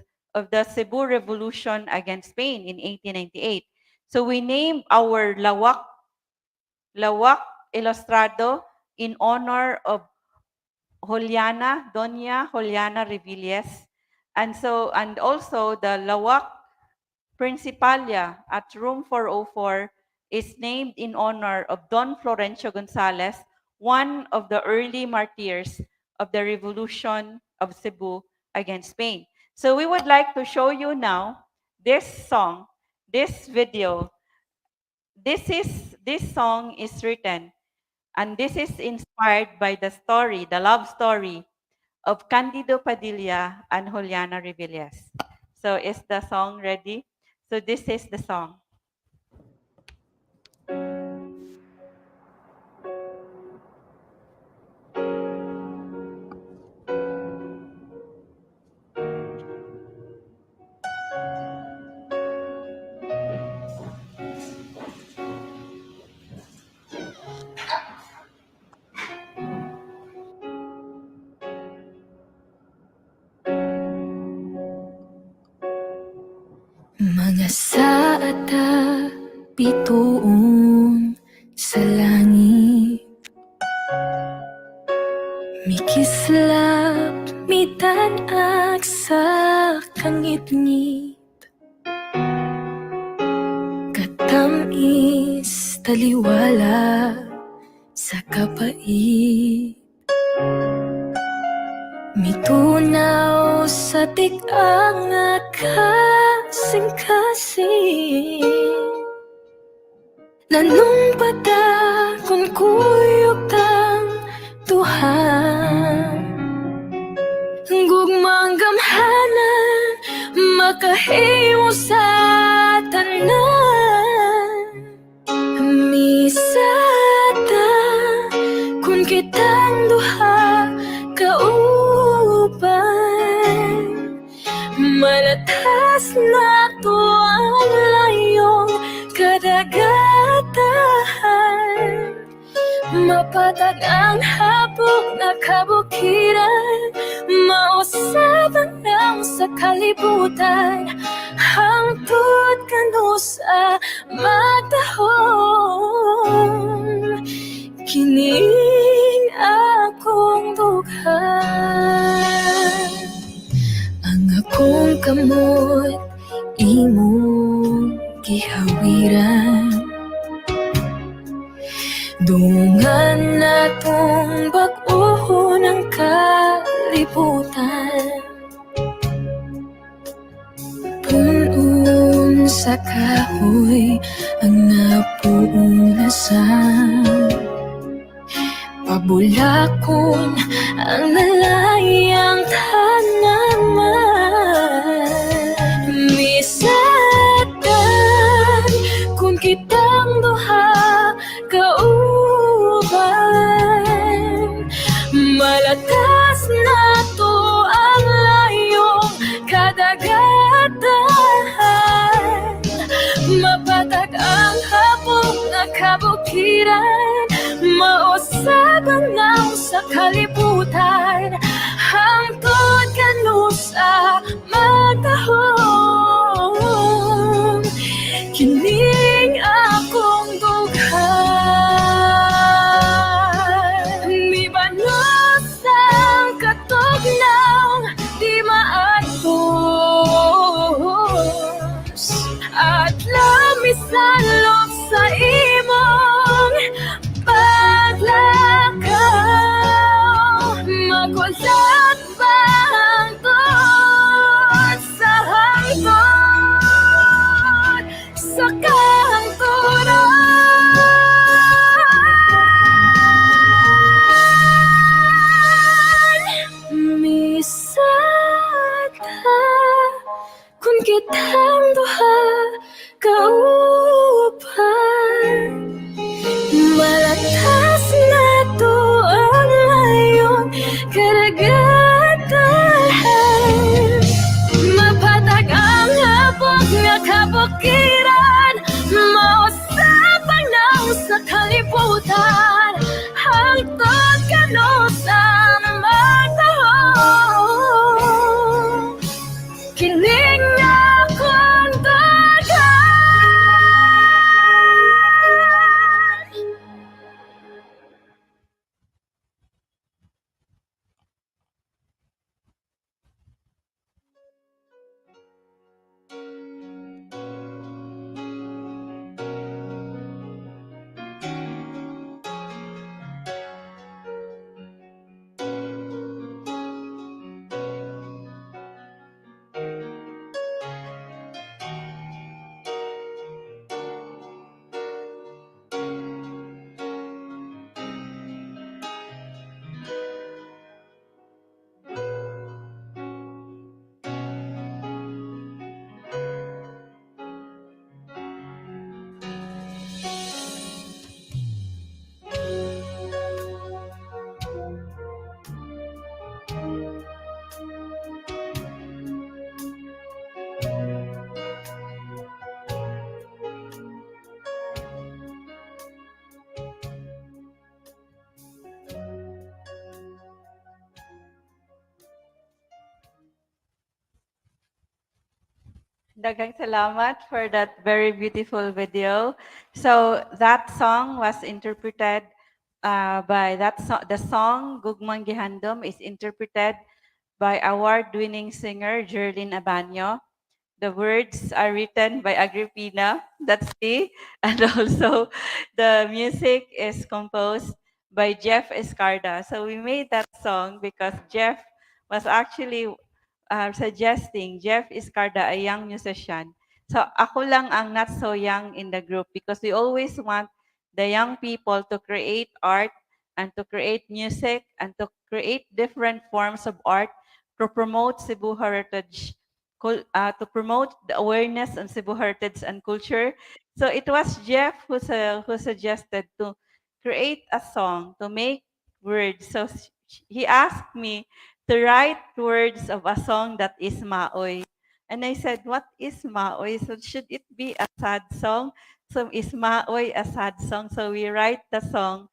Cebu Revolution against Spain in 1898. So we named our Lawak Ilustrado in honor of Doña Juliana Revillas. And also the Lawak Principalia at room 404 is named in honor of Don Florencio Gonzalez, one of the early martyrs of the Revolution of Cebu against Spain. So we would like to show you now this song, this video. This song is written, and this is inspired by the love story of Candido Padilla and Juliana Revillas. So is the song ready? So this is the song. Mga saata bituon sa langit, mikislap mitanag sa kangit-ngit, katamis taliwala sa kapait, mitunaw sa tik-ang kasing-kasing, nanumpata kung kuyog tang tuhan, gugmang gamhanan makahimo sa tanan, misata kung kitang duha kauban, malatas na to ang layong kadagatan, mapatag ang hapok na kabukiran, mausaban ng sa kalibutan, hangtod kano sa magdahom, kining akong dughan, ang akong kamot imong gihawiran, dungan natong bag-o ng kalibutan, punon sa kahoy ang napuong lasan, pabulakon ang nalayang tanaman, misatan kung kitang duha kauban, malatas na to ang layong kadagatan, mapatag ang hapong na kabukiran, mausaban ng sa kalibutan, hangtod kano sa magdahom, kining akong dughan, mibanos ang katugnaw di maatos, at lamisalop sa imong paglakaw, Daghang salamat for that very beautiful video. So that song was interpreted by the song 𝗂𝗵𝗀𝗂𝘁 𝘵𝗂 is interpreted by award-winning singer Jerlyn Abanyo. The words are written by Agripina, that's me, and also the music is composed by 𝗵𝗶𝗴𝗵𝗂. So we made that song because Jeff was actually suggesting 𝗵𝗶𝗴𝗵𝗂, a young musician. So ako lang ang not so young in the group because we always want the young people to create art and to create music and to create different forms of art to promote Cebu heritage, to promote the awareness on Cebu heritage and culture. So it was Jeff who suggested to create a song, to make words. So he asked me to write words of a song that is 𝗵𝗶𝗴𝗵𝗁. And I said, what is 𝗵𝗶𝗴𝗵𝗁? So should it be a sad song? So is 𝗵𝗶𝗴𝗵𝗁 a sad song? So we write the song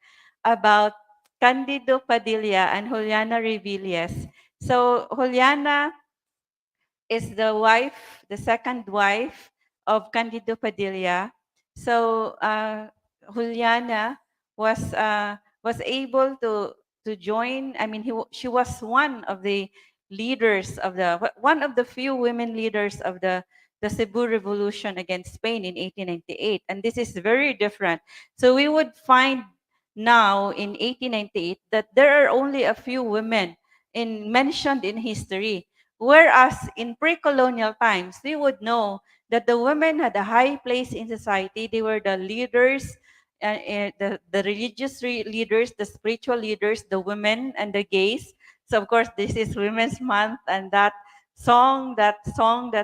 about Candido Padilla and Juliana Revilles. So Juliana is the wife, the second wife of Candido Padilla. So Juliana was able to join. I mean, she was one of the leaders of one of the few women leaders of the Cebu Revolution against Spain in 1898, and this is very different. So we would find now in 1898 that there are only a few women mentioned in history. Whereas in pre-colonial times, we would know that the women had a high place in society. They were the leaders, the religious leaders, the spiritual leaders, the women and the gays. So of course, this is Women's Month, and that song that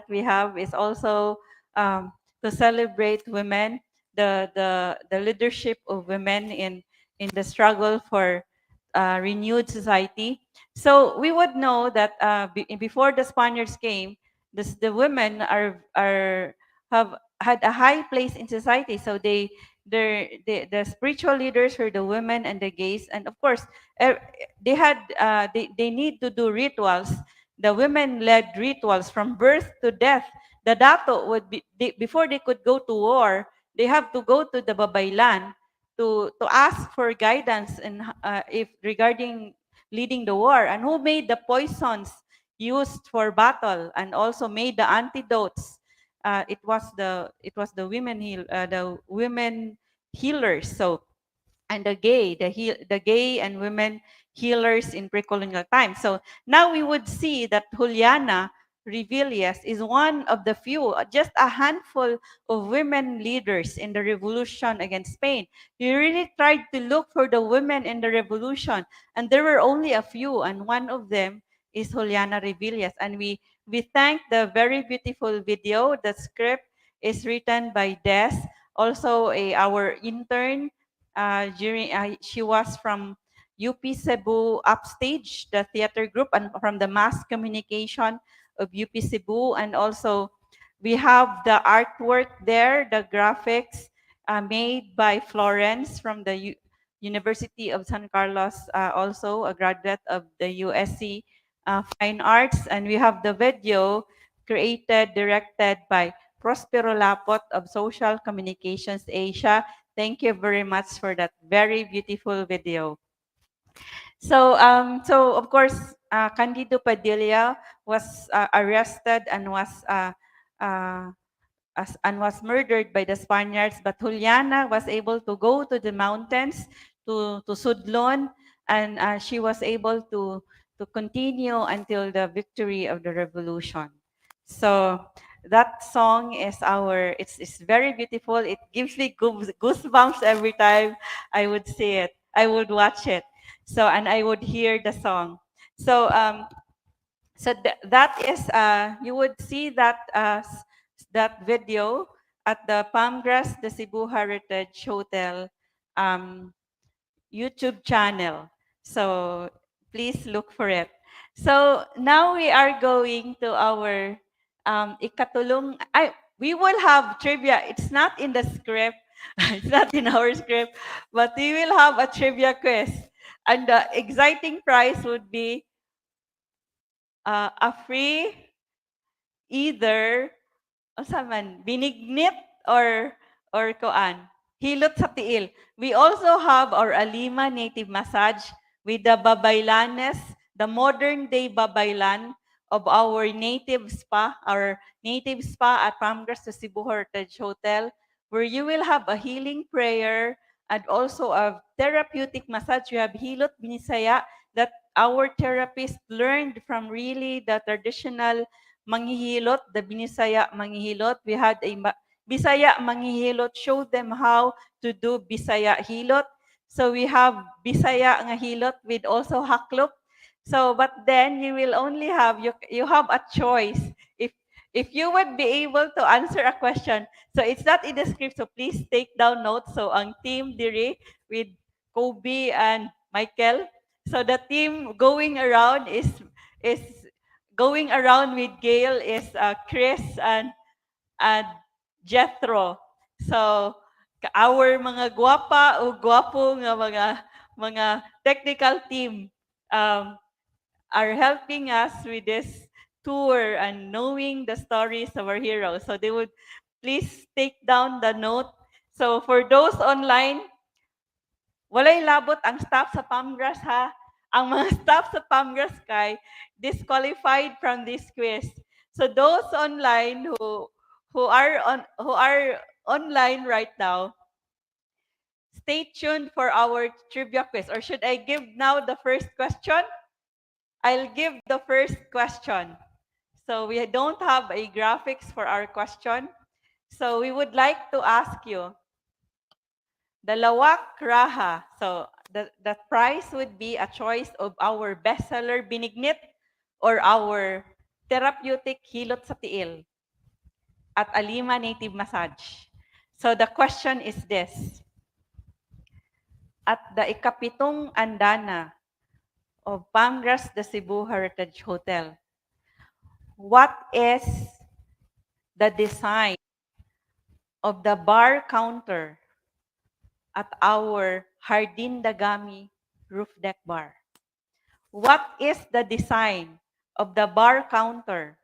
we have is also to celebrate women, the leadership of women in the struggle for renewed society. So we would know that before the Spaniards came, the women are have had a high place in society. So the spiritual leaders were the women and the gays, and of course they need to do rituals. The women led rituals from birth to death. The dato would be before they could go to war, they have to go to the babaylan to ask for guidance and if regarding leading the war, and who made the poisons used for battle and also made the antidotes. It was the the women healers. So and the gay and women healers in pre-colonial times. So now we would see that Juliana Revilles is one of the few, just a handful of women leaders in the revolution against Spain. We really tried to look for the women in the revolution, and there were only a few, and one of them is Juliana Revilles. And we thank the very beautiful video. The script is written by Des, also our intern she was from UP Cebu Upstage, the theater group, and from the mass communication of UP Cebu. And also we have the artwork there, the graphics made by Florence from the University of San Carlos, also a graduate of the USC Fine Arts. And we have the video created, directed by Prospero Lapot of Social Communications Asia. Thank you very much for that very beautiful video. So of course, Candido Padilla was arrested and uh, was murdered by the Spaniards, but Juliana was able to go to the mountains to Sudlon, and she was able to continue until the victory of the revolution. So that song is it's very beautiful. It gives me goosebumps every time I would see it. I would watch it. So and I would hear the song. So that is you would see that video at the Palmgrass the Cebu Heritage Hotel YouTube channel. So please look for it. So now we are going to our ikatulong. We will have trivia. It's not in the script. It's not in our script, but we will have a trivia quiz. And the exciting prize would be a free either unsa man, binignit or kuan, hilot sa tiil. We also have our Alima native massage with the babaylanes, the modern day babaylan of our native spa, at Pamgras to Cebu Heritage Hotel, where you will have a healing prayer and also a therapeutic massage. We have hilot binisaya that our therapist learned from really the traditional manghihilot, the Binisaya manghihilot. We had a Bisaya manghihilot, show them how to do Bisaya hilot. So we have Bisaya nga hilot with also haklop. So but then you will only have you have a choice if you would be able to answer a question. So it's not in the script, so please take down notes. So ang team diri with Kobe and Michael. So the team going around is going around with Gail is Chris and Jethro. So our mga guwapa o guwapo nga mga technical team are helping us with this tour and knowing the stories of our heroes. So they would please take down the note. So for those online, walay labot ang staff sa Pamgras ha. Ang mga staff sa Pamgras kay disqualified from this quiz. So those online who are online right now, stay tuned for our trivia quiz. Or should I give now the first question? I'll give the first question. So we don't have a graphics for our question. So we would like to ask you, the lawak raha. So the prize would be a choice of our bestseller binignit or our therapeutic hilot sa tiil at Alima native massage. So the question is this. At the ikapitong andana of Pamgras de Cebu Heritage Hotel, what is the design of the bar counter at our Hardin Dagami roof deck bar? What is the design of the bar counter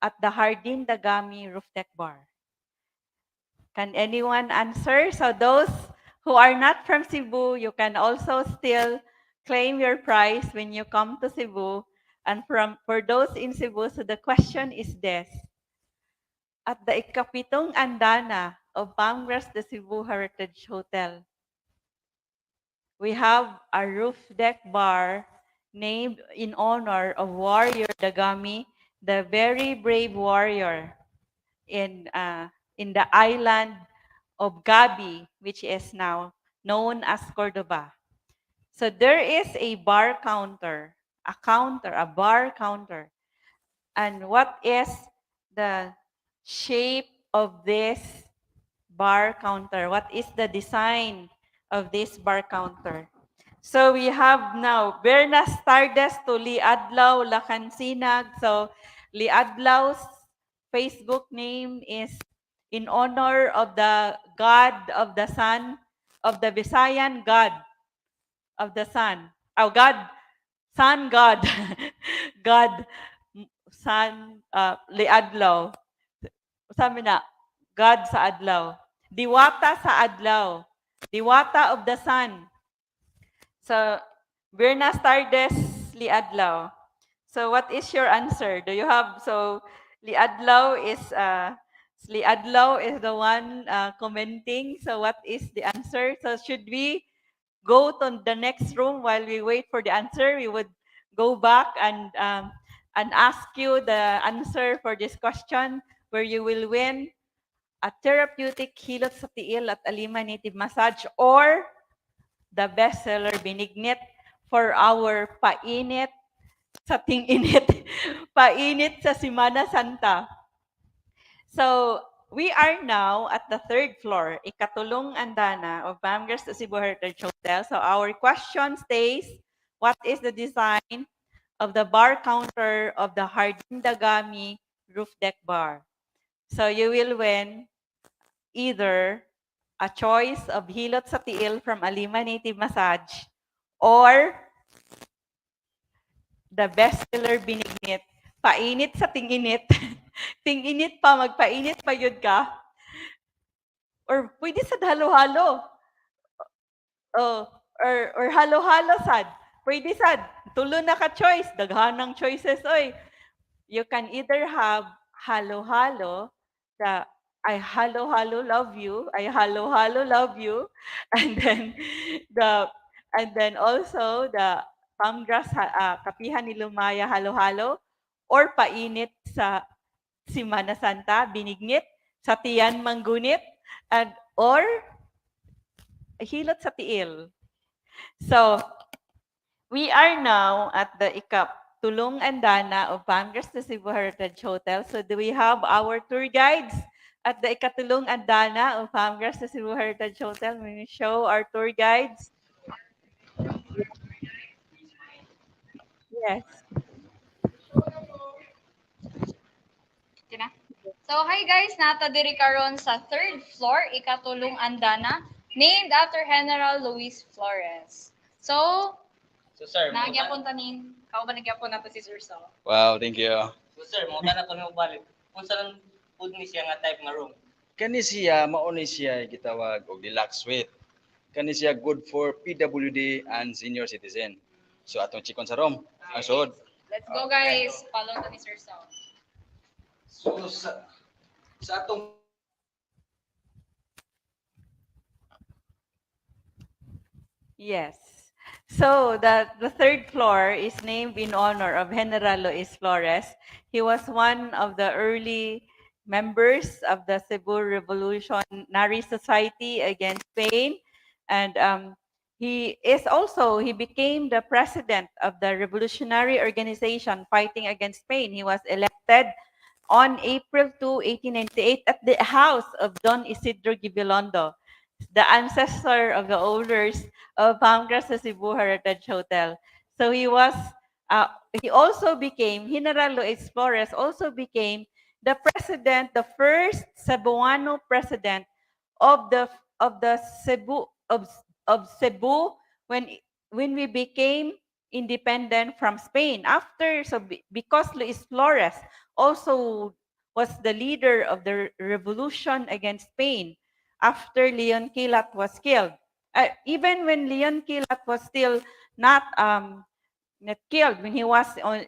at the Hardin Dagami roof deck bar? Can anyone answer? So those who are not from Cebu, you can also still claim your prize when you come to Cebu. And for those in Cebu, so the question is this. At the ikapitong andana of Pamgras de Cebu Heritage Hotel, we have a roof deck bar named in honor of warrior Dagami, the very brave warrior in the island of Gabi, which is now known as Cordoba. So there is a bar counter, a bar counter. And what is the shape of this bar counter? What is the design of this bar counter? So we have now Bernas Tardes to 𝗬𝗲𝗄 Lacansinag. So 𝗬𝗲𝗄's Facebook name is in honor of the god of the sun, of the Visayan god of the sun. Oh, God, sun god. God, sun, 𝗬𝗲𝗄. Sabi na, God sa adlaw. Diwata sa adlaw. Diwata of the sun. So, Bernas Tardes, 𝗬𝗲𝗄. So, what is your answer? Do you have, so, 𝗬𝗲𝗄 is the one commenting. So, what is the answer? So, should we go to the next room while we wait for the answer? We would go back and ask you the answer for this question, where you will win a therapeutic hilot sa tiil at Alima native massage or the bestseller binignit for our painit sa ting-init, painit sa Semana Santa. So we are now at the third floor, ikatulong andana of Pamgras to Cebu Heritage Hotel. So our question stays, what is the design of the bar counter of the Hardin Dagami roof deck bar? So you will win either a choice of hilot sa tiil from Alima native massage or the bestseller binignit, painit sa ting-init Ting init pa, magpainit pa yun ka. Or pwede sa halo-halo. Oh, or halo-halo sad. Pwede sad. Tulo na ka choice. Daghanang choices, oy. You can either have halo-halo, the I halo-halo love you, I halo-halo love you, and then the and then also the pamgras kapihan ni Lumaya halo-halo, or painit sa Simana Santa, binignit, sa tiyan manggunit, and or hilot sa tiil. So, we are now at the Tulong Andana of Pamgras to Cebu Heritage Hotel. So do we have our tour guides at the Tulong Andana of Pamgras to Cebu Heritage Hotel? May we show our tour guides? Yes. So, hi guys, nata diri karon sa third floor, ikatulong andana, named after General Luis Flores. So, So sir, nagyapon tanin, kao ba nagyapon nato si Sir Saul? Wow, thank you. So sir, mo na to mo balik. Unsa lang pud ni siya nga type nga room? Kani siya, mao ni siya gitawag og deluxe suite. Kani siya good for PWD and senior citizen. So atong chikon sa room. Ang suod. Let's go guys, follow to ni Sir Saul. So sa atong Yes. So the third floor is named in honor of General Luis Flores. He was one of the early members of the Cebu Revolutionary Society against Spain, and he became the president of the revolutionary organization fighting against Spain. He was elected on April 2, 1898 at the house of Don Isidro Gibilondo, the ancestor of the owners of Pamgras sa Cebu Heritage Hotel. So he also became, General Luis Flores also became the president, the first Cebuano president of the Cebu when we became independent from Spain. Because Luis Flores also was the leader of the revolution against Spain after 𝗿𝗏𝗂𝗏 was killed. Even when 𝗿𝗏𝗂𝗏 was still not killed, when he was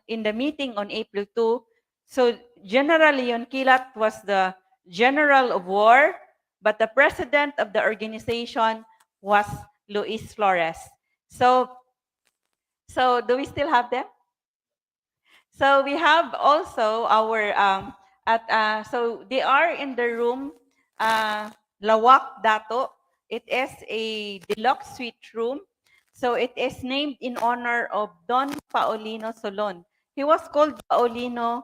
in the meeting on April 2, so General 𝗿𝗏𝗂𝗏 was the general of war, but the president of the organization was Luis Flores. So do we still have them? So we have also our so they are in the room Lawak Dato. It is a deluxe suite room. So it is named in honor of Don Paulino Solon. He was called Paulino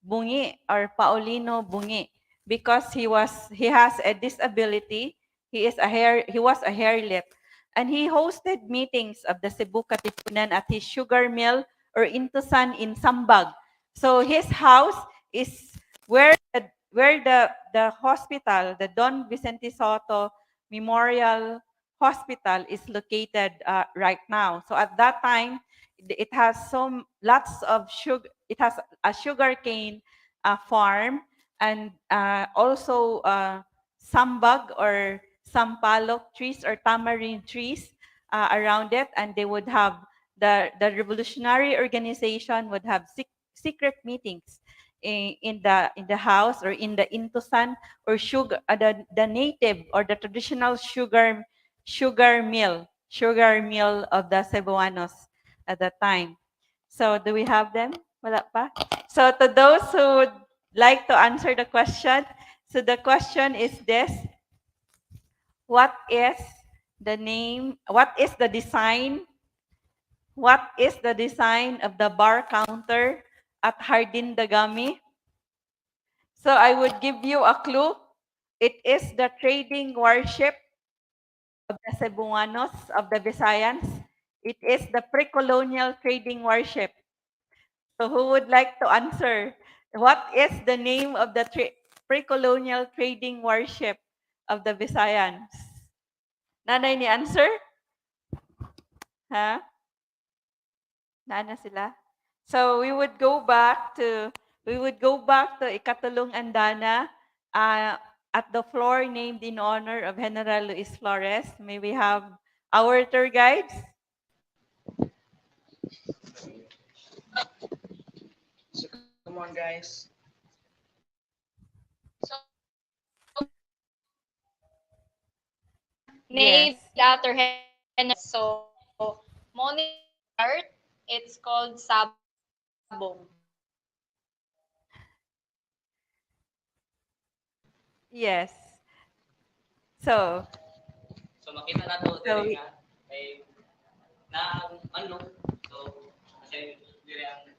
Bungi or Paulino Bungi because he has a disability. He was a hairlip, and he hosted meetings of the Cebu Katipunan at his sugar mill or Intusan in Sambag. So his house is where the hospital, the Don Vicente Soto Memorial Hospital is located right now. So at that time, it has lots of sugar. It has a sugarcane farm and also sambag or sampalok trees or tamarind trees around it, and they would have the revolutionary organization would have secret meetings in the house or in the Intusan or sugar the native or the traditional sugar mill of the Cebuanos at that time. So do we have them? Wala pa? So to those who would like to answer the question, so the question is this: what is the design? What is the design of the bar counter at Hardin Dagami? So I would give you a clue. It is the trading warship of the Cebuanos of the Visayans. It is the pre-colonial trading warship. So who would like to answer? What is the name of the pre-colonial trading warship of the Visayans? Nanay ni answer? Ha? Nana sila? So we would go back to we would go back to Ikatulong Andana uh, at the floor named in honor of General Luis Flores. May we have our tour guides? So come on, guys. Yes. Named after Henry. So, morning art, it's called sabong. Yes. So, So makita na to so dire nga kay na ano. So kasi dire ang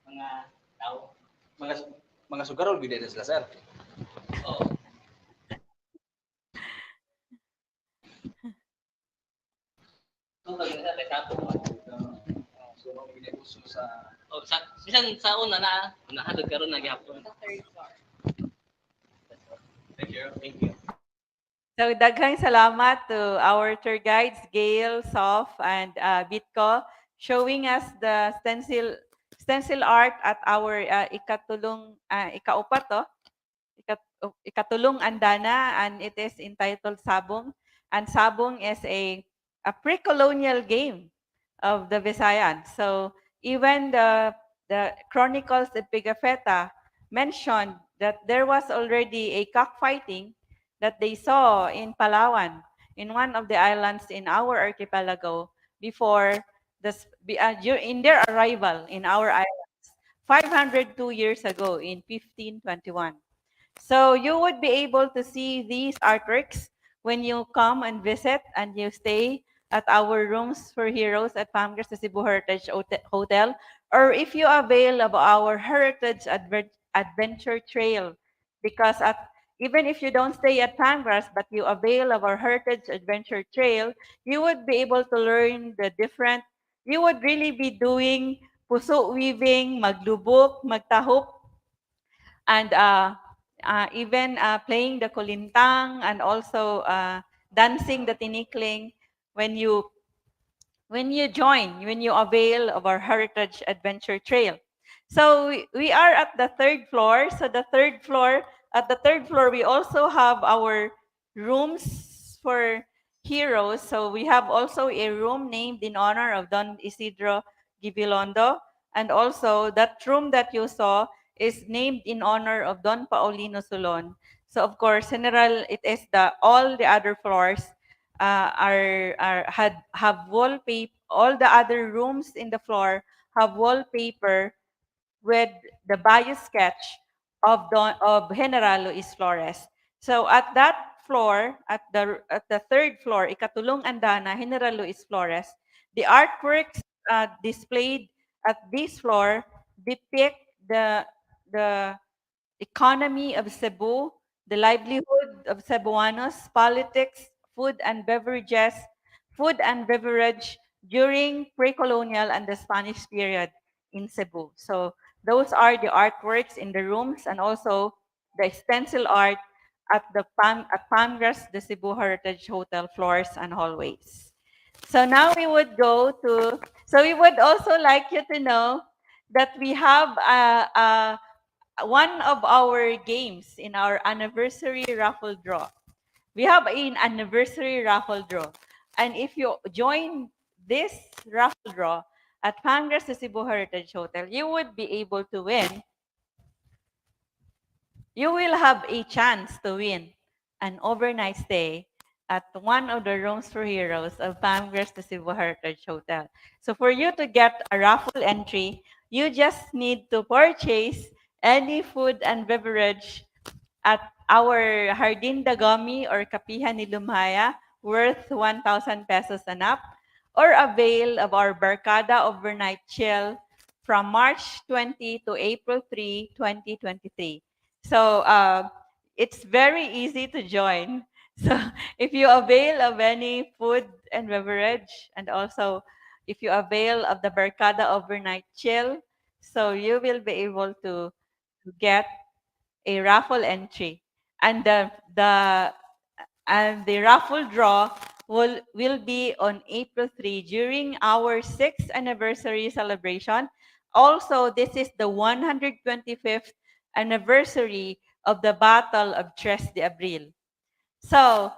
mga tao. Mga mga sugarol gid sila, sir. Oh, so kag sa resato mo. So mga ginauso sa Oh, sa bisan sa una na nahatod karon na gihapon. thank you. Thank you. So daghang salamat to our tour guides, Gail, Sof, and Bitco, showing us the stencil art at our ikaupat to, ikatulong andana, and it is entitled Sabong. And Sabong is a pre-colonial game of the Visayas. So even the chronicles of 𝗵𝗶𝗴𝗵𝘁 mentioned that there was already a cockfighting that they saw in Palawan, in one of the islands in our archipelago, before in their arrival in our islands 502 years ago in 1521. So you would be able to see these artworks when you come and visit and you stay at our Rooms for Heroes at Pamgas the Cebu Heritage Hotel, or if you avail of our Heritage Adventure Trail, because even if you don't stay at Pamgas but you avail of our Heritage Adventure Trail, you would be able to learn the different. You would really be doing puso weaving, maglubok, magtahop, and even playing the kulintang, and also dancing the tinikling when you when you avail of our Heritage Adventure Trail. So we are at the third floor. So at the third floor, we also have our rooms for heroes. So we have also a room named in honor of Don Isidro Gibilondo. And also that room that you saw is named in honor of Don Paulino Solon. So of course, general, it is all the other floors have wallpaper. All the other rooms in the floor have wallpaper with the bio sketch of General Luis Flores. So at that floor, at the third floor, Ikatulong Andana, General Luis Flores, the artworks displayed at this floor depict the economy of Cebu, the livelihood of Cebuanos, politics, food and beverages, food and beverage during pre-colonial and the Spanish period in Cebu. So those are the artworks in the rooms, and also the stencil art at Pamgras, the Cebu Heritage Hotel floors and hallways. So now we would so we would also like you to know that we have one of our games in our anniversary raffle draw. We have an anniversary raffle draw. And if you join this raffle draw at Pangras de Cebu Heritage Hotel, you would be able to win. You will have a chance to win an overnight stay at one of the Rooms for Heroes of Pamgras de Cebu Heritage Hotel. So for you to get a raffle entry, you just need to purchase any food and beverage at our Hardin Dagami or Kapihan ni Lumaya worth 1,000 pesos and up, or avail of our Barkada Overnight Chill from March 20 to April 3, 2023. So it's very easy to join. So if you avail of any food and beverage, and also if you avail of the Barkada Overnight Chill, so you will be able to get a raffle entry, and the raffle draw will be on April 3 during our 6th anniversary celebration also, this is the 125th anniversary of the Battle of 3 de Abril. So,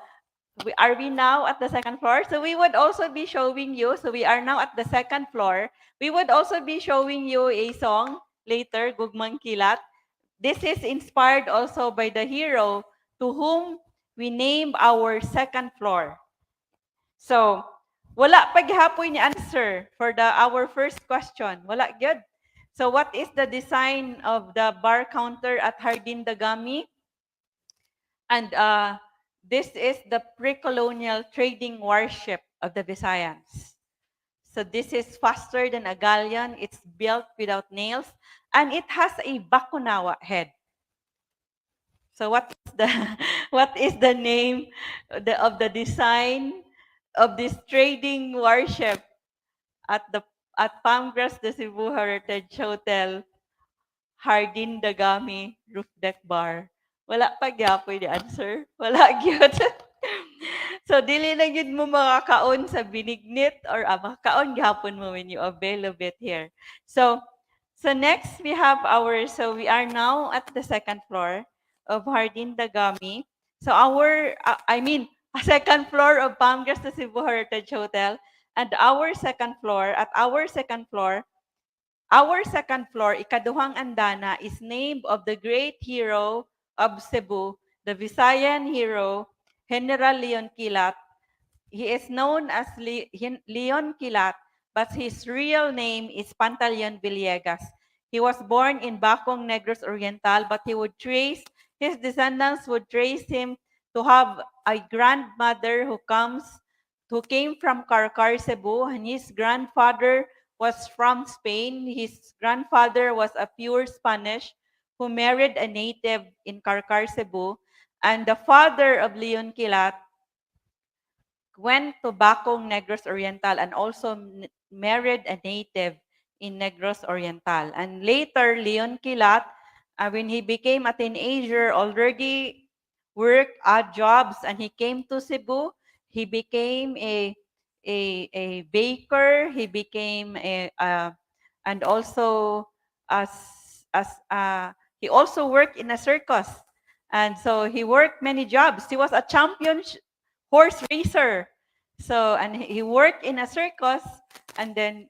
are we now at the second floor? So we would also be showing you, so we are now at the second floor. We would also be showing you a song later, 𝗂𝗵𝗀𝗁𝘂. This is inspired also by the hero to whom we name our second floor. So, wala pa gihapon ni answer for our first question. Wala gyud. So, what is the design of the bar counter at 𝗿𝗲𝗃𝗃? And this is the pre-colonial trading warship of the Visayans. So this is faster than a galleon. It's built without nails, and it has a bakunawa head. So what is the name of the design of this trading warship at Pamgras de Cebu Heritage Hotel, 𝗿𝗲𝗃𝗃 roof deck bar? Wala pa gyapon the answer. Wala gyud. So dili lang yun mo makakaon sa binignit or makakaon gyapon mo when you avail of it here. So next we have so we are now at the second floor of 𝗿𝗃𝗃𝗃. So a second floor of Pamgras de Cebu Heritage Hotel, and our second floor, ikaduhang andana, is named of the great hero of Cebu, the Visayan hero, General 𝗿𝗏𝗃𝗁𝗃. He is known as 𝗿𝗏𝗃𝗁𝗃, but his real name is Pantaleon Villegas. He was born in Bacong, Negros Oriental, but his descendants would trace him to have a grandmother who came from Carcar, Cebu, and his grandfather was from Spain. His grandfather was a pure Spanish who married a native in Carcar, Cebu, and the father of 𝗿𝗏𝗃𝗁𝗃 went to Bacong, Negros Oriental, and also married a native in Negros Oriental. And later, 𝗿𝗏𝗃𝗁𝗃, when he became a teenager, already worked odd jobs, and he came to Cebu. He became a baker. He became and also he also worked in a circus, and so he worked many jobs. He was a champion horse racer. So, and he worked in a circus, and then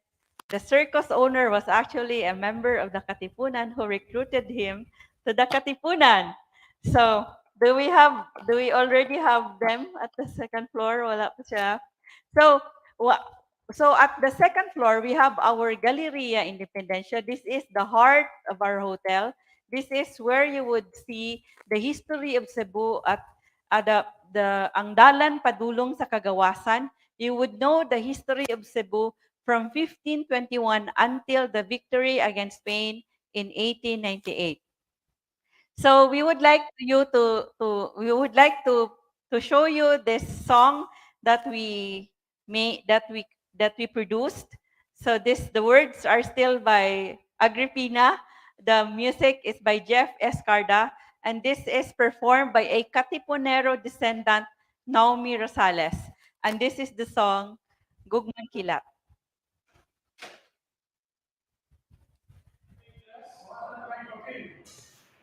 the circus owner was actually a member of the Katipunan who recruited him to the Katipunan. So, do we already have them at the second floor? Wala pa siya. So at the second floor, we have our Galeria Independencia. This is the heart of our hotel. This is where you would see the history of Cebu at ang dalan padulong sa kagawasan. You would know the history of Cebu from 1521 until the victory against Spain in 1898. So we would like to show you this song that we produced. So the words are still by Agripina. The music is by Jeff Escarda, and this is performed by a Katipunero descendant, Naomi Rosales. And this is the song, 𝗂𝗵𝗃𝗃𝗁𝗃.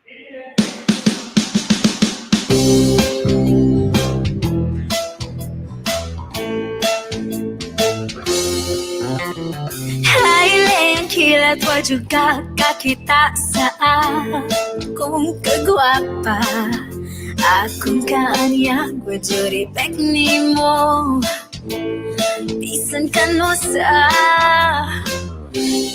𝗿𝗏𝗃𝗃𝗁𝗃 wajud kakakita sa akong kagwapa. Akong kaanyag wajud ipek nimo. Bisan kano sa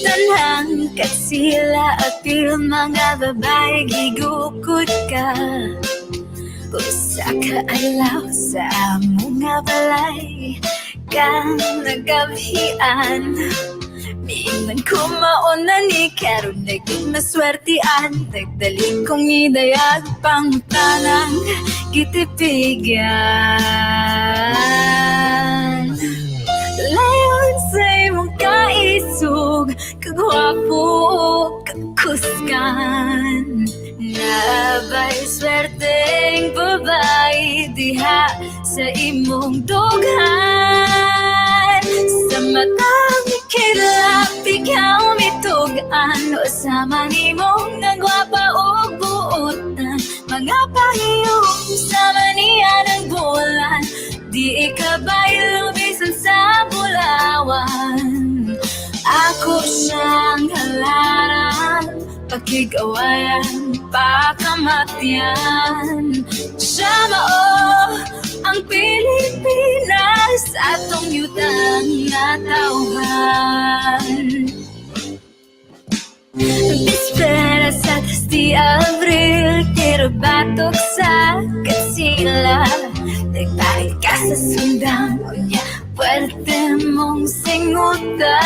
tanang kagsila apil mga babae gigukod ka. Usa ka adlaw sa among nga balay kang nagabhian. Mingan ko mauna ni karon naging naswertian. Nagdali kong idayag pang tanang gitipigan. Layon sa imong kaisog, kagwapo kakuskan. Nabay swerteng babae diha sa imong dughan. Sa matang kilap ikaw mitog Usama nimong nagwapa o buutan, mga pahiyong sama niya ng bulan. Di ikabay lubisan sa bulawan. Ako siyang halaran, pakigawayan, pakamatian. Siya mao ang Pilipinas, atong yutang nga tauhan. Bisperas at di Abril, tiro batok sa kasila. Nagtahi ka sa sundang, unya, pwerte mong singuta.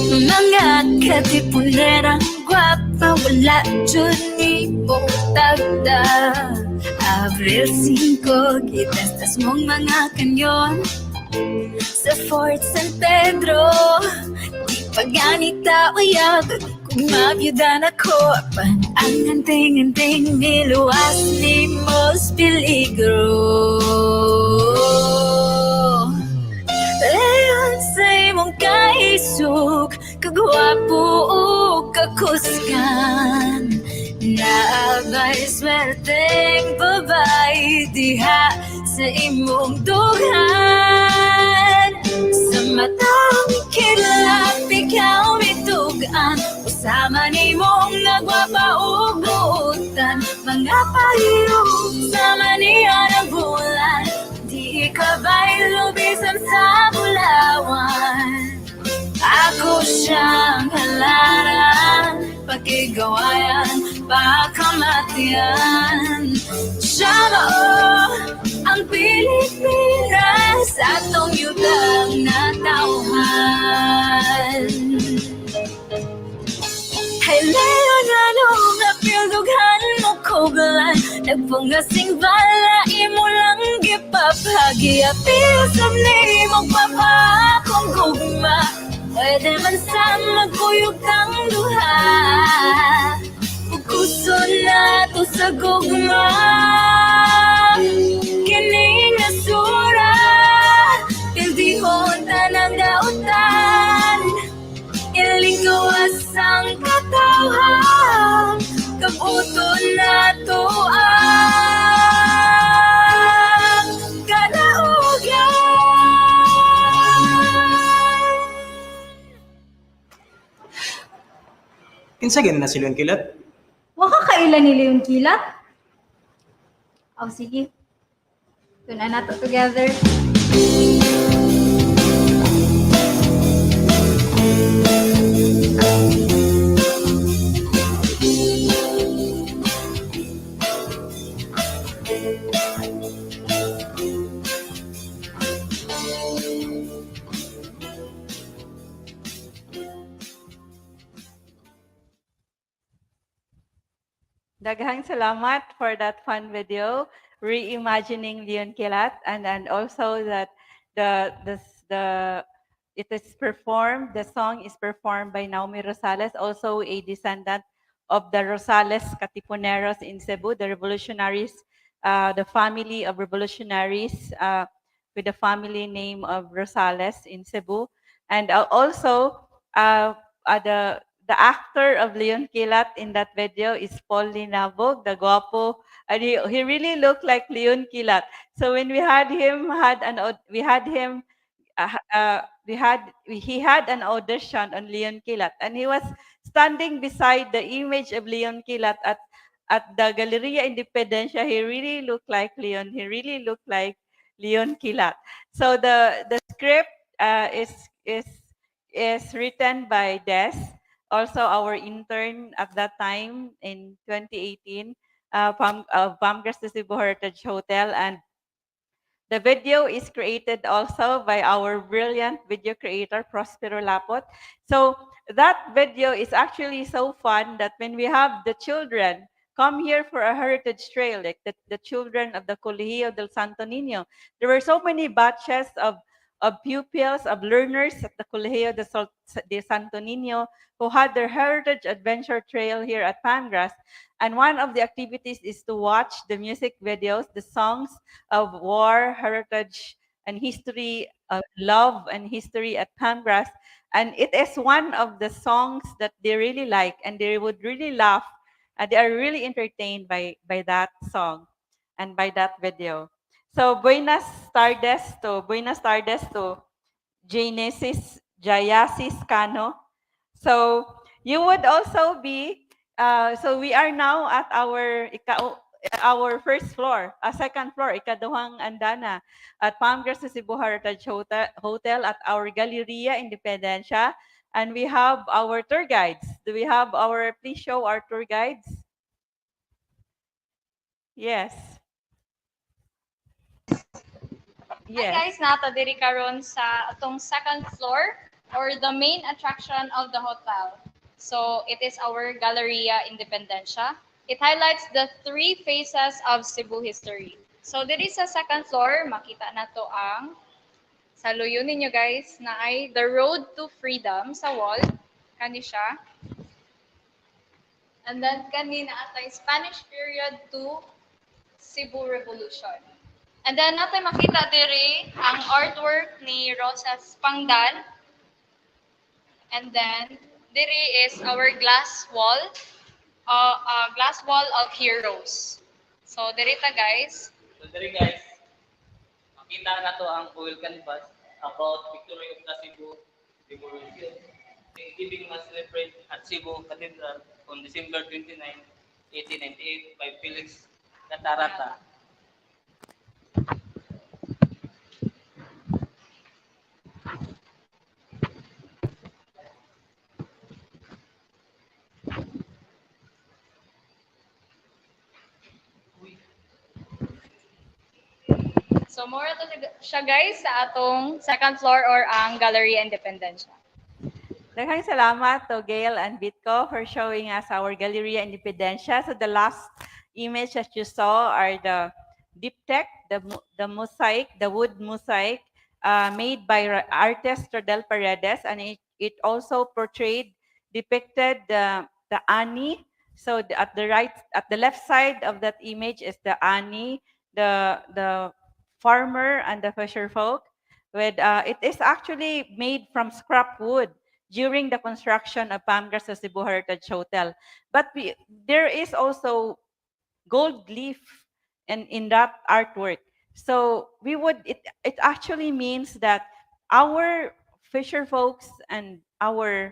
Mga katipunerang gwapa, wala dyan ni mong tagda. Abril 5, gitastas mong mga kanyon sa Fort San Pedro. Di paganita uyab, kung mabiyudan ako, ang anting-anting niluwas ni Mos Peligro. Leon sa imong kaisog, kagwapo o kakuskan. Naabay swerteng babae diha sa imong dughan. Sa matang kilap, ikaw mitugan. Usama nimong nagwapa o buutan, mga pahiyong sama niya ng bulan. Di ikabay lubisan sa bulawan. Ako siyang halaran, pakigawayan, pakamatian. Siya mao ang Pilipinas, atong yutang na tauhan. Hey Leon, anong napildughan mo ko balan? Nagpungasing bala, imo lang gipapagi. Apisam ni magpapakong gugma, pwede man sa magkuyog kang duha. Pukuson na to sa gugma, kining nasura. Pildihon tanang dautan, ilinggawas ang katawhan. Kabuton na to ang kadaugan. Kinsa gani na sila ang kilat? Waka kailan nila yung kilat? Oh, sige. Ito na nato together. Daghang salamat for that fun video, reimagining Leon Kilat, and also that the it is performed. The song is performed by Naomi Rosales, also a descendant of the Rosales Katipuneros in Cebu, the revolutionaries, the family of revolutionaries with the family name of Rosales in Cebu, and also the actor of Leon Kilat in that video is Paul Linabog, the guapo, and he really looked like Leon Kilat. So when we had him, he had an audition on Leon Kilat, and he was standing beside the image of Leon Kilat at the Galleria Independencia. He really looked like Leon. He really looked like Leon Kilat. So the script is written by Des, also our intern at that time in 2018, Pamgras de Cebu Heritage Hotel, and the video is created also by our brilliant video creator, Prospero Lapot. So that video is actually so fun that when we have the children come here for a heritage trail, like the children of the Colegio del Santo Niño, there were so many batches of pupils, of learners at the Colegio de Santo Niño who had their heritage adventure trail here at Pangras. And one of the activities is to watch the music videos, the songs of war, heritage and history, love and history at Pamgrass. And it is one of the songs that they really like, and they would really laugh. And they are really entertained by that song and by that video. So Buenas tardes to Genesis Jayasis Kano. So you would also be, so we are now at our first floor, second floor, ikaduhang andana at Palmgrass Cebu Heritage Hotel at our Galleria Independencia. And we have our tour guides. Do we have please show our tour guides? Yes. Hi Yes. guys, nata diri karon sa atong second floor or the main attraction of the hotel. So it is our Galleria Independencia. It highlights the three phases of Cebu history. So diri sa second floor, makita nato ang saluyo ninyo guys na ay the road to freedom sa wall. Kani siya. And then kani na atay Spanish period to Cebu Revolution. And then natin makita diri ang artwork ni Rosas Pangdan. And then diri is our glass wall of heroes. So diri ta guys. So diri guys, makita na to ang oil canvas about victory of the Cebu Revolution. Giving was celebrate at Cebu Cathedral on December 29, 1898 by Felix Catarata. So more to siya guys sa atong second floor or ang Galleria Independencia. Daghang salamat to Gail and Bitco for showing us our Galleria Independencia. So the last image that you saw are the diptych, the mosaic, the wood mosaic made by artist Rodel Paredes, and it also depicted the Ani. So at the left side of that image is the Ani, the farmer and the fisher folk. With it is actually made from scrap wood during the construction of Pamgrass Cebu Heritage Hotel. But there is also gold leaf in that artwork. So it actually means that our fisher folks and our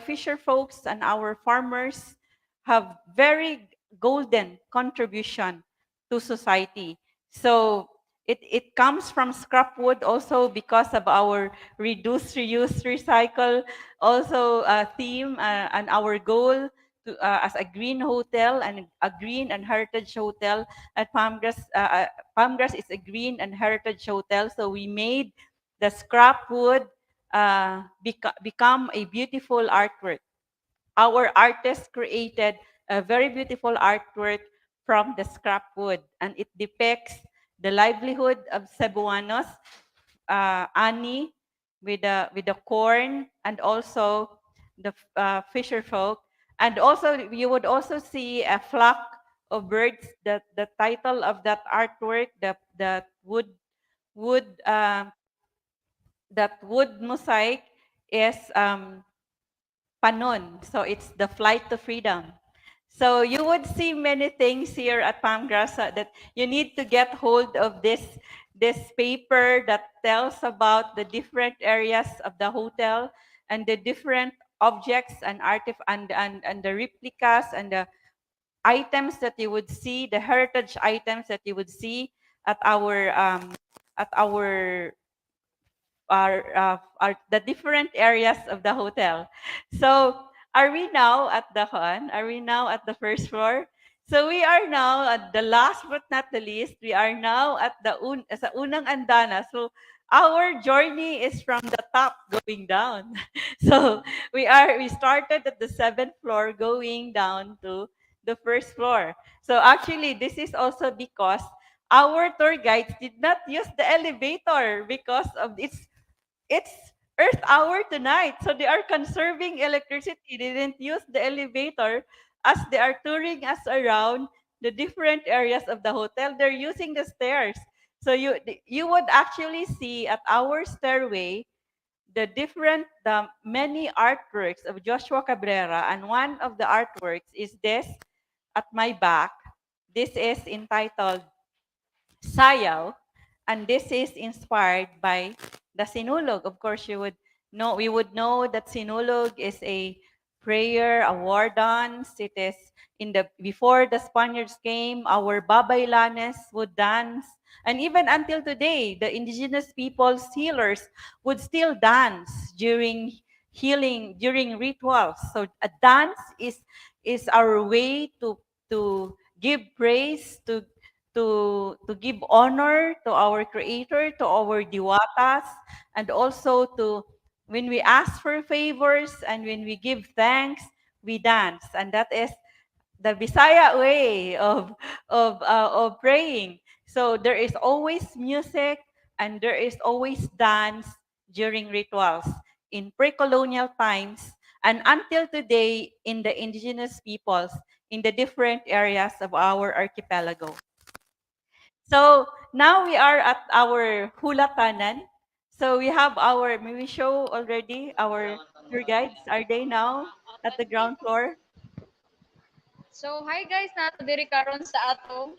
fisher folks and our farmers have very golden contribution to society. So it comes from scrap wood also because of our reduce, reuse, recycle also theme and our goal as a green hotel and a green and heritage hotel at Palmgrass. Palmgrass is a green and heritage hotel, so we made the scrap wood become a beautiful artwork. Our artist created a very beautiful artwork from the scrap wood, and it depicts the livelihood of Cebuanos, Ani, with the corn, and also the fisher folk. And also, you would also see a flock of birds. The title of that artwork, the wood that wood mosaic is Panon. So it's the flight to freedom. So you would see many things here at Palmgrass that you need to get hold of this paper that tells about the different areas of the hotel and the different objects and and the replicas and the items that you would see, the heritage items that you would see at our the different areas of the hotel. So are we now at the Han? Are we now at the first floor? So we are now at the last but not the least. We are now at the sa unang andana. So our journey is from the top going down. So we started at the seventh floor going down to the first floor. So actually this is also because our tour guides did not use the elevator because of it's Earth hour tonight. So they are conserving electricity. They didn't use the elevator as they are touring us around the different areas of the hotel. They're using the stairs. So you would actually see at our stairway the many artworks of Joshua Cabrera, and one of the artworks is this at my back. This is entitled Sayaw, and this is inspired by the Sinulog. Of course, we would know that Sinulog is a prayer, a war dance. It is before the Spaniards came, our babaylanes would dance. And even until today, the indigenous people's healers would still dance during healing, during rituals. So a dance is our way to give praise, to give honor to our creator, to our diwatas, and also to when we ask for favors and when we give thanks, we dance. And that is the Bisaya way of praying. So there is always music and there is always dance during rituals in pre-colonial times and until today in the indigenous peoples in the different areas of our archipelago. So now we are at our hulatanan. So we have may we show already our tour guides. Are they now at the ground floor? So, hi guys, nato diri karon sa atong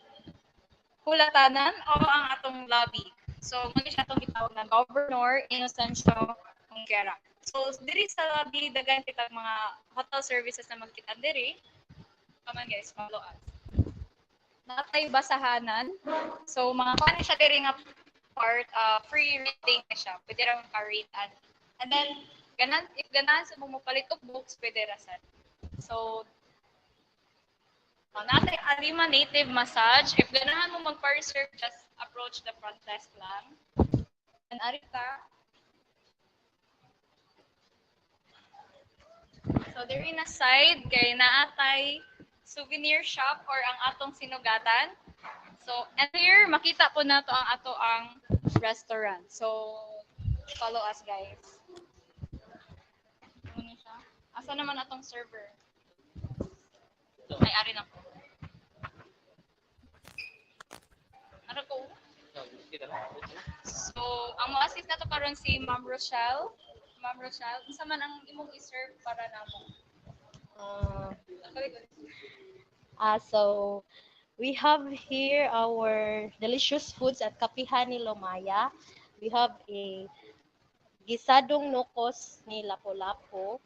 hulatanan o ang atong lobby. So, muna siya atong gitawag na Governor Inocencio Junquera. So, diri sa lobby, dagan kitag mga hotel services na magkita diri. Come on guys, follow us. Natay basahanan. So, mga kani siya diri nga part, free reading na siya. Pwede ra ka-read. And then, if ganan sa mo palit og books, pwede ra sad. So, natay Arima Native Massage. If ganahan mo magpa-reserve, just approach the front desk lang. And arita. So, there in a side, kay naatay souvenir shop or ang atong sinugatan. So, and here, makita po na to ang restaurant. So, follow us, guys. Ano siya? Asa naman atong server? Ay, ari na po. Ano ko? So, ang mo-assist na to karon si Ma'am Rochelle. Ma'am Rochelle, unsa man ang imong i-serve para namo? So we have here our delicious foods at Kapihan ni Lomaya. We have a gisadong nukos ni Lapu-Lapu.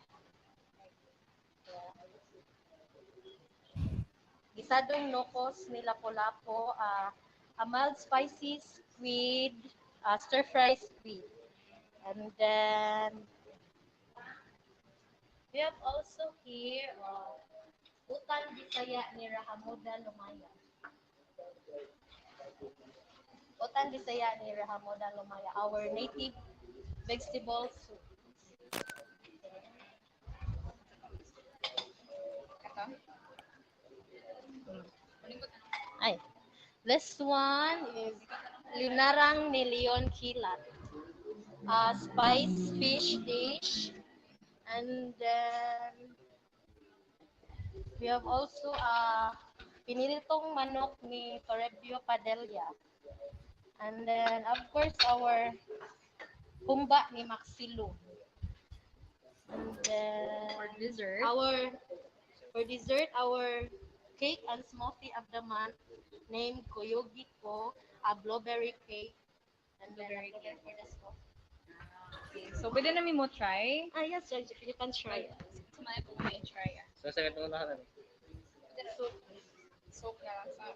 Gisadong nukos ni Lapu-Lapu, a mild spicy squid, stir-fry squid. And then we have also here Utan Bisaya ni Rahamoda Lumaya. Utan Bisaya ni Rahamoda Lumaya, our native vegetable soup. Ay, this one is Linarang ni Leon Kilat. Spice fish dish. And then we have also piniritong manok ni 𝗿𝗵𝗴𝗵𝗂. And then of course our humba ni Maxilu. And then For dessert. For dessert, our cake and smoothie of the month named 𝗂𝗵𝗴𝗵𝗂, a blueberry cake. And then for the smoothie. Okay, so pwede namin mo try. Yes, you can try it. Sumaya po may try. So sa katong unahan Soap na lang sa.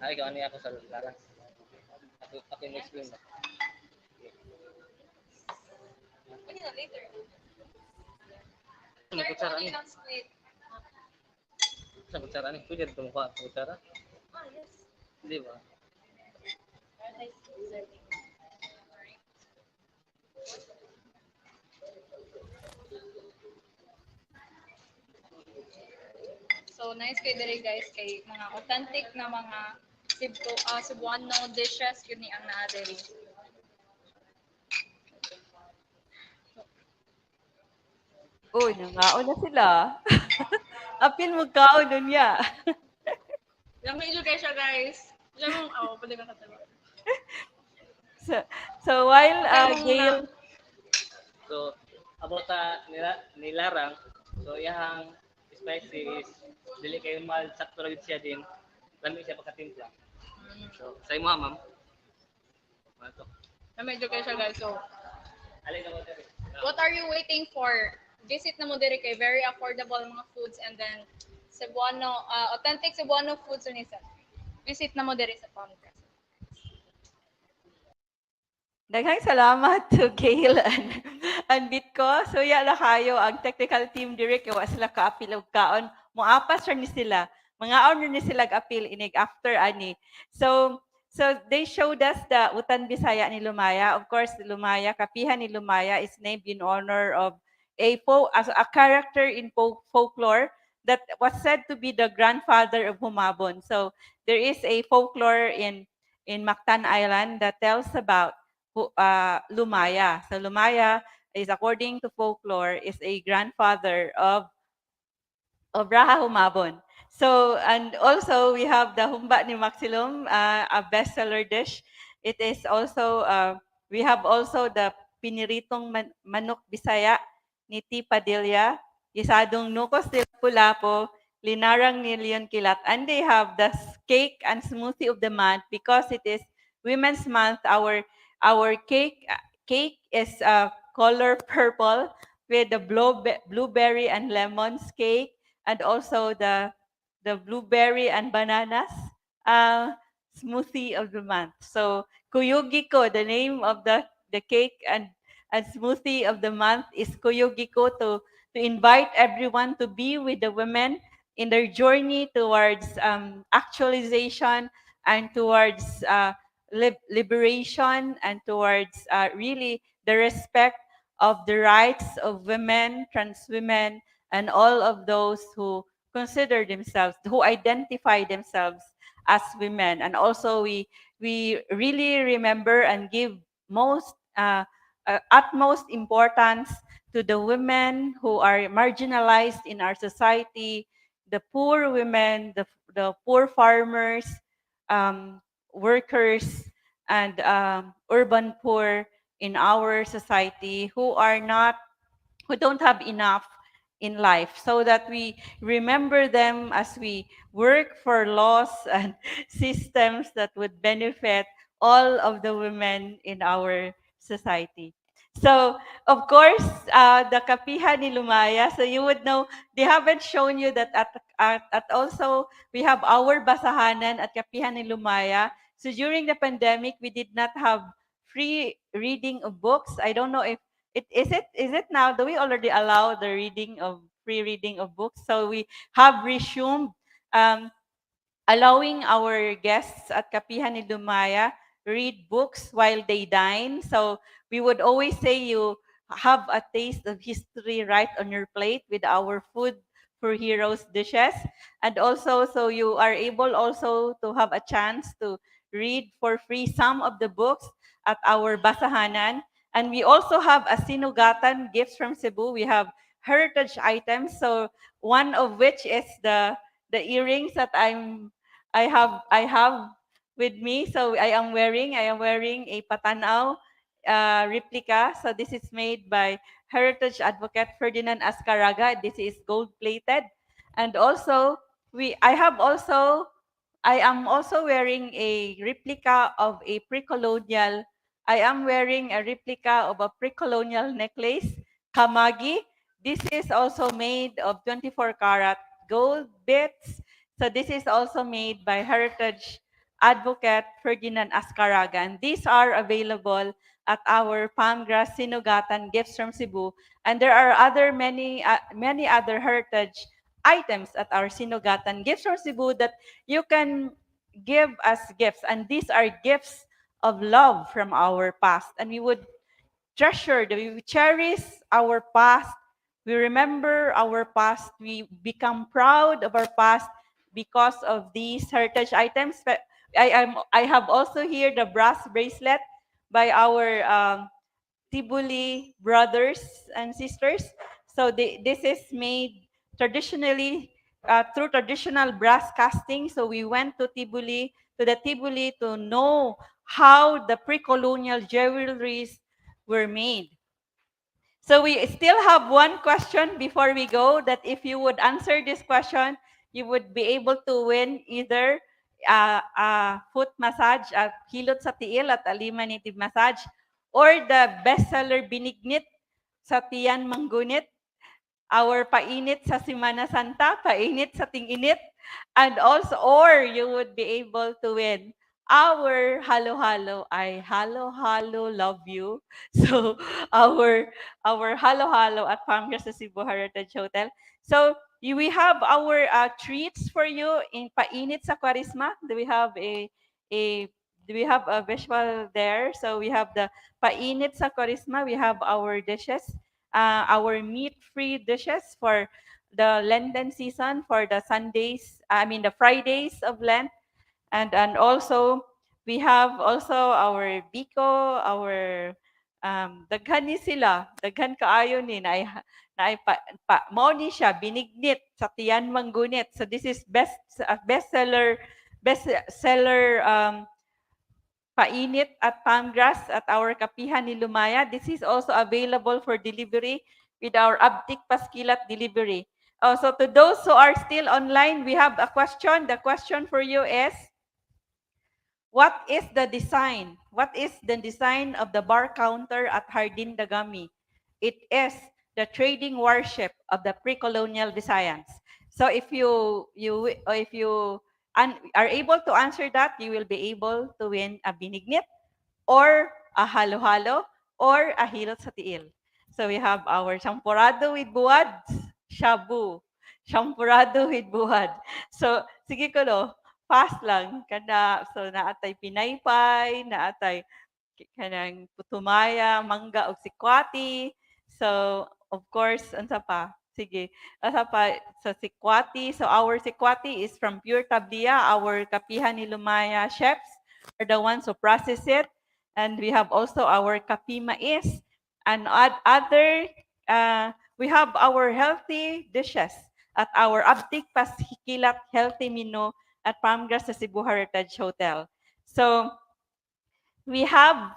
ay gawa niya ako sa lara. Ako yung explain ba? Pwede na later. Ano kutsara ni? Ng split. Sa kutsara ni? Pwede ito mukha kutsara? Yes. Di ba? So, nice kayo diri guys kay mga authentic na mga Cebuano dishes yun ni ang naa diri. Uy, nangaon na sila. Apil mo kaon nun ya. Yung medyo kayo siya, guys. Diyan mo, pwede kang katawa. So, so while Okay, mo Gail, muna. So, about sa nilarang, so iyang spicy is dili kayo mal sakto ra gyud siya din. Lami siya pagkatimpla. So, sa imo ma'am. Ano to? Yung medyo kayo siya, guys. So, Alin na mo dere? what are you waiting for? Visit na mo diri kay very affordable mga foods and then Cebuano, authentic Cebuano foods unisa. Visit na mo diri sa Pamcras. daghang salamat to Gail and Bitco. So yala kayo ang technical team direct wa sila kaapil og kaon. Moapas ra ni sila. Mga honor ni sila apil inig after ani. So they showed us the Utan Bisaya ni Lumaya. Of course, Lumaya, kapihan ni Lumaya is named in honor of as a character in folklore that was said to be the grandfather of Humabon. So there is a folklore in Mactan Island that tells about Lumaya. So Lumaya is, according to folklore, is a grandfather of Raha Humabon. So, and also we have the humba ni Maxilum, a bestseller dish. It is also, we have also the piniritong manok Bisaya ni 𝗵𝗶𝗴𝗵𝗂, isadong nukos de Pulapo, linarang ni Leon Kilat. And they have the cake and smoothie of the month because it is Women's Month. Our cake is color purple with the blueberry and lemons cake, and also the blueberry and bananas uh, smoothie of the month. So Kuyugiko, the name of the cake and smoothie of the month is Kuyugiko, to invite everyone to be with the women in their journey towards actualization and towards liberation and towards really the respect of the rights of women, trans women, and all of those who consider themselves, who identify themselves as women. And also we really remember and give utmost importance to the women who are marginalized in our society, the poor women, the poor farmers, um, workers, and urban poor in our society who don't have enough in life, so that we remember them as we work for laws and systems that would benefit all of the women in our society. So, of course, the kapihan ni Lumaya, so you would know, they haven't shown you that at also, we have our basahanan at kapihan ni Lumaya. So during the pandemic, we did not have free reading of books. I don't know if is it now? Do we already allow the reading of free reading of books? So we have resumed um, allowing our guests at Kapihan ni Dumaya read books while they dine. So we would always say you have a taste of history right on your plate with our food for heroes dishes. And also, so you are able also to have a chance to read for free some of the books at our basahanan. And we also have a sinugatan gifts from Cebu. We have heritage items. So one of which is the earrings that I have with me. So I am wearing a Patanaw replica. So this is made by Heritage Advocate Ferdinand Ascaraga. This is gold plated, and also I am also wearing a replica of a pre-colonial. I am wearing a replica of a pre-colonial necklace, kamagi. This is also made of 24 karat gold bits. So this is also made by Heritage Advocate Ferdinand Ascaraga. And these are available at our Palmgrass Sinugatan Gifts from Cebu. And there are many other heritage items at our Sinugatan Gifts from Cebu that you can give as gifts. And these are gifts of love from our past. And we would we cherish our past, we remember our past, we become proud of our past because of these heritage items. But I have also here the brass bracelet by our Tibuli brothers and sisters. So this is made traditionally through traditional brass casting. So we went to the Tibuli to know how the pre-colonial jewelries were made. So we still have one question before we go, that if you would answer this question, you would be able to win either a foot massage at Hilot sa Tiil at Alima Native Massage, or the bestseller Binignit sa Tiyan Manggunit, our painit sa Semana Santa, painit sa Ting-init, and also, or you would be able to win our halo-halo, I halo-halo love you. So our halo-halo at Pamgas sa Cebu Heritage Hotel. So we have our treats for you in painit sa Kwarisma. Do we have a do we have a visual there? So we have the painit sa Kwarisma. We have our dishes, our meat-free dishes for the Lenten season, for the Sundays, the Fridays of Lent. And also, we have also our biko, our daghan ni sila, daghan kaayo ni na ay mao ni siya binignit sa Tiyan Manggunit. So this is bestseller painit at Pamgrass at our Kapihan ni Lumaya. This is also available for delivery with our Abtik Paskilat delivery. So to those who are still online, we have a question. The question for you is, what is the design? What is the design of the bar counter at Hardin Dagami? It is the trading warship of the pre-colonial Visayans. So if you are able to answer that, you will be able to win a binignit, or a halo-halo, or a hilot sa tiil. So we have our champurado with buwad, shabu. Champurado with buwad. So sige ko no, fast lang kada, so naatay pinaypay, naatay kanang putumaya, mangga ug sikwati. So of course, unsa pa? Sige. Unsa pa sa sikwati? So our sikwati is from pure tablia. Our kapihan ni Lumaya chefs are the ones who process it. And we have also our kapi mais and other we have our healthy dishes at our Abtik Paskilat Healthy Menu at Pamgrass sa Cebu Heritage Hotel. So we have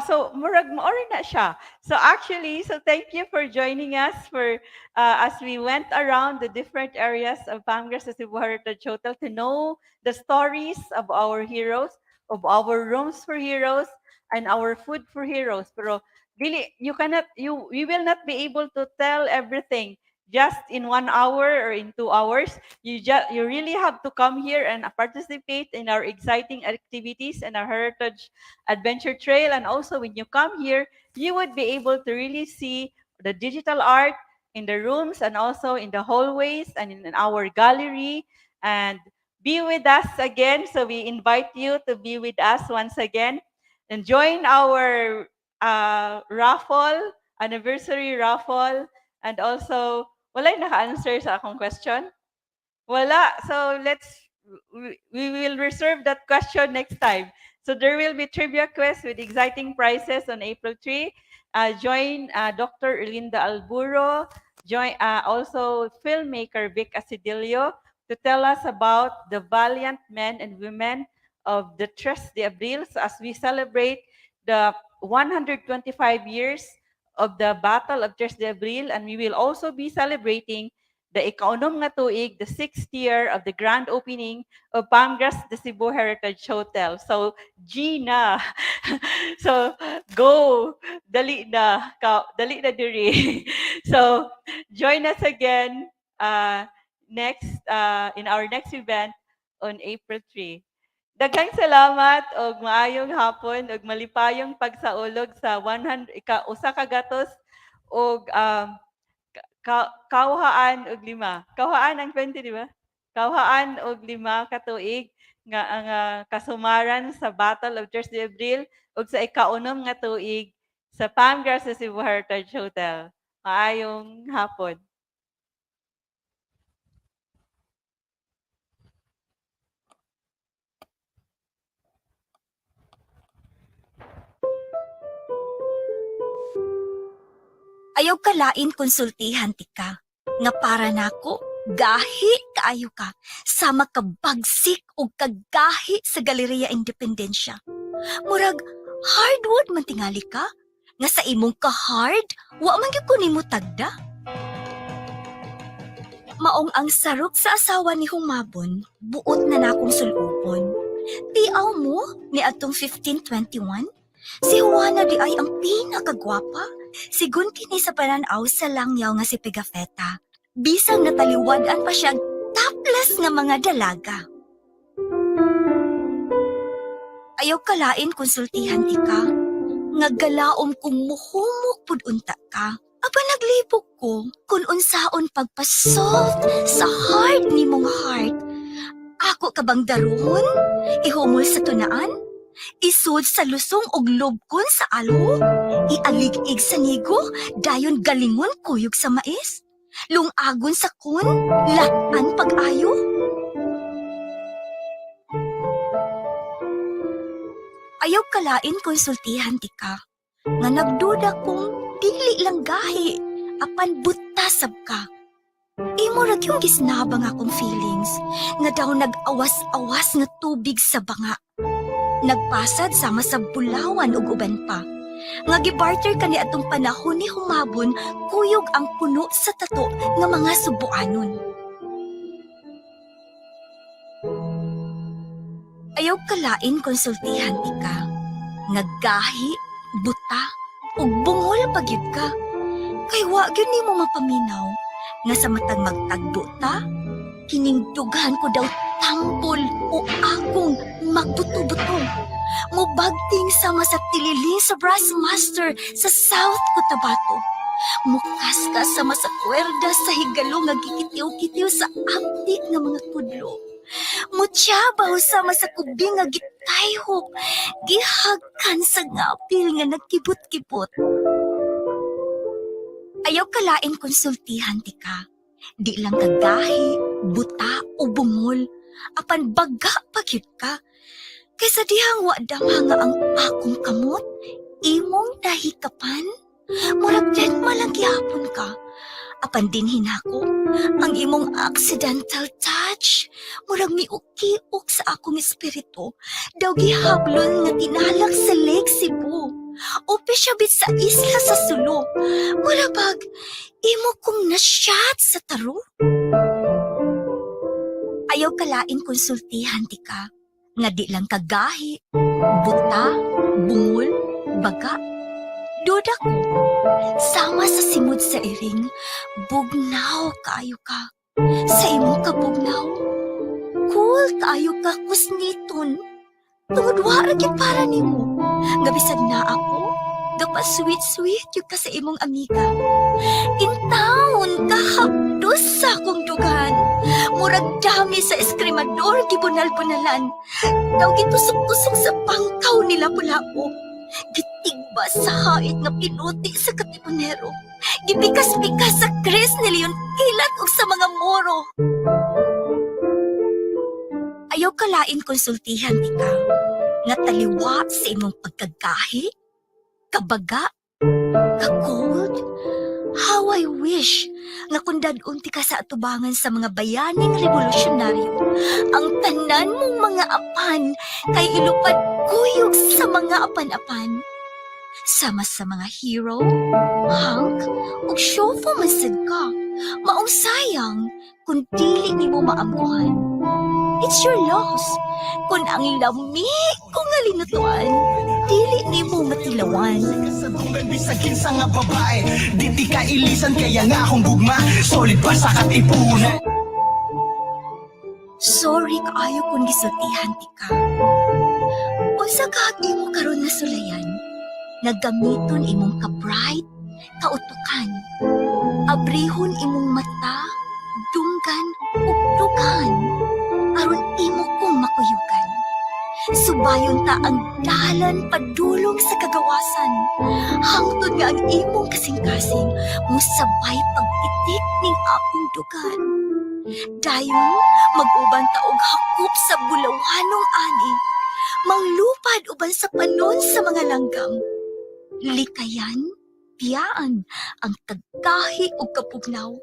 so murag maori na siya. So actually, so thank you for joining us for as we went around the different areas of Pamgrass sa Cebu Heritage Hotel to know the stories of our heroes, of our rooms for heroes, and our food for heroes. Pero really, we will not be able to tell everything just in 1 hour or in 2 hours. You really have to come here and participate in our exciting activities and our heritage adventure trail. And also when you come here, you would be able to really see the digital art in the rooms and also in the hallways and in our gallery, and be with us again. So we invite you to be with us once again and join our raffle, anniversary raffle. And also, wala naka-answer sa akong question? Wala. So we will reserve that question next time. So there will be trivia quiz with exciting prizes on April 3. Join Dr. Erlinda Alburo, join also filmmaker Vic Asidilio to tell us about the valiant men and women of the Tres de Abril as we celebrate the 125 years of the Battle of Tres de Abril, and we will also be celebrating the ikaonom nga tuig, the 6th year of the grand opening of Pamgrass the Cebu Heritage Hotel. So, Gina, so go, dali na diri. So, join us again next in our next event on April 3. Daghang salamat og maayong hapon og malipayong pagsaulog sa 100 ka gatos og kauhaan og 5. Kauhaan ang 20, di ba? Kauhaan og 5 ka tuig nga ang kasumaran sa Battle of Tres de Abril ug sa ikaunom nga tuig sa Pamgrass sa Cebu Heritage Hotel. Maayong hapon. Ayaw kalain konsultihan ti ka, nga para nako Gahi kaayo ka sa makabagsik o kagahi sa Galeriya Independensya. Murag hardwood man tingali ka, nga sa imong ka-hard, wa man gyud ko nimo tagda. Maong ang sarok sa asawa ni Humabon, buot na nakong sulubon. Tiaw mo ni atong 1521, si Juana di ay ang pinakagwapa. Sigun kini sa pananaw sa langyaw nga si Pigafetta. Bisang nataliwadan pa siya taplas nga mga dalaga. Ayaw kalain konsultihan ti ka, nga galaom kung muhumok pud unta ka. Aba naglibog ko kung unsaon pagpasoft sa hard ni mong heart. Ako ka bang daruhon? Ihumol sa tunaan? Isud sa lusong og lubkon sa alo? Ialig-ig sa nigo? Dayon galingon kuyog sa mais? Lungagon sa kun? Latan pag-ayo? Ayaw kalain konsultihan ti ka, nga nagduda kong dili lang gahi, apan butasab ka. Imo ra yung gisnabang akong feelings, nga daw nag-awas-awas nga tubig sa banga. Nagpasad sama sa bulawan ug uban pa. Nga gibarter ka ni atong panahon ni Humabon, kuyog ang puno sa tato nga mga Cebuanon. Ayaw kalain konsultihan ti ka, nga gahi, buta, ug bungol pagyud ka. Kay wa gyud nimo mapaminaw nga sa matag magtagbo ta, kining dughan ko daw tampol o akong magbuto-buto. Mubagting sama sa tililing sa brass master sa South Cotabato. Mukas ka sama sa kwerda sa higalo nga gikitiw-kitiw sa amtik nga mga pudlo. Mutyabaw sama sa kubing nga gitayhok, gihagkan sa ngapil nga nagkibot-kibot. Ayaw kalain konsultihan ti ka, di lang kagahi, buta o bungol, apan baga pagyud ka. Kaysa dihang wa damha nga ang akong kamot, imong nahikapan, murag din malagyapon ka. Apan dinhin ako, ang imong accidental touch, murag miukiuk sa akong espiritu, daw gihablon nga tinalak sa Lake Cebu, o pisyabit sa isla sa Sulu, murabag, imo kong nasyat sa taro. Ayaw kalain konsultihan ti ka, nga di lang kagahi, buta, bungol, baga. Duda ko, sama sa simod sa iring, bugnaw kaayo ka. Sa imong kabugnaw, cool kaayo ka kusniton. Tungod wara gyud para nimo. Gabisag na ako, gapa sweet-sweet yung ka sa imong amiga. In town, kahapdos sa akong dugan. Murag dami sa eskrimador, gibunal-bunalan. Daw gitusok-tusok sa pangkaw nila pulapo. Gitigba sa hait nga pinuti sa katipunero. Gipikas-pikas sa kres ni Leon Kilat o sa mga moro. Ayaw kalain konsultihan ti ka, nga taliwa sa imong pagkagahi, kabaga, ka-cold. How I wish nga kung dadunti ka sa atubangan sa mga bayaning revolusyonaryo, ang tanan mong mga apan kay ilupad kuyog sa mga apan-apan. Sama sa mga hero, hunk, ug syofo masad ka, maong sayang kung dili nimo maamguhan. It's your loss. Kung ang lami kung nga linutuan, dili nimo matilawan. Bisagin sa nga babae, di ka ilisan kaya nga akong gugma, solid pa sa katipunan. Sorry kaayo kung gisultihan ti ka. Unsa kaagi mo karon nga sulayan, nagamiton imong ka-bright, kautukan. Abrihon imong mata, dunggan, ug dugan, aron imo kong makuyugan. Subayon ta ang dalan padulong sa kagawasan, hangtod nga ang imong kasing-kasing, musabay pag-itik ning akong dugan. Dayon, mag-uban ta og hakop sa bulawanong ani, manglupad uban sa panon sa mga langgam. Likayan, biyaan, ang kagahi o kapugnaw.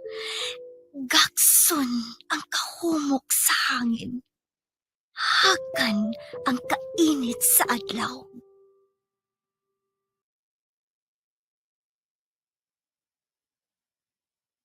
Gakson ang kahumok sa hangin. Hakan ang kainit sa adlaw.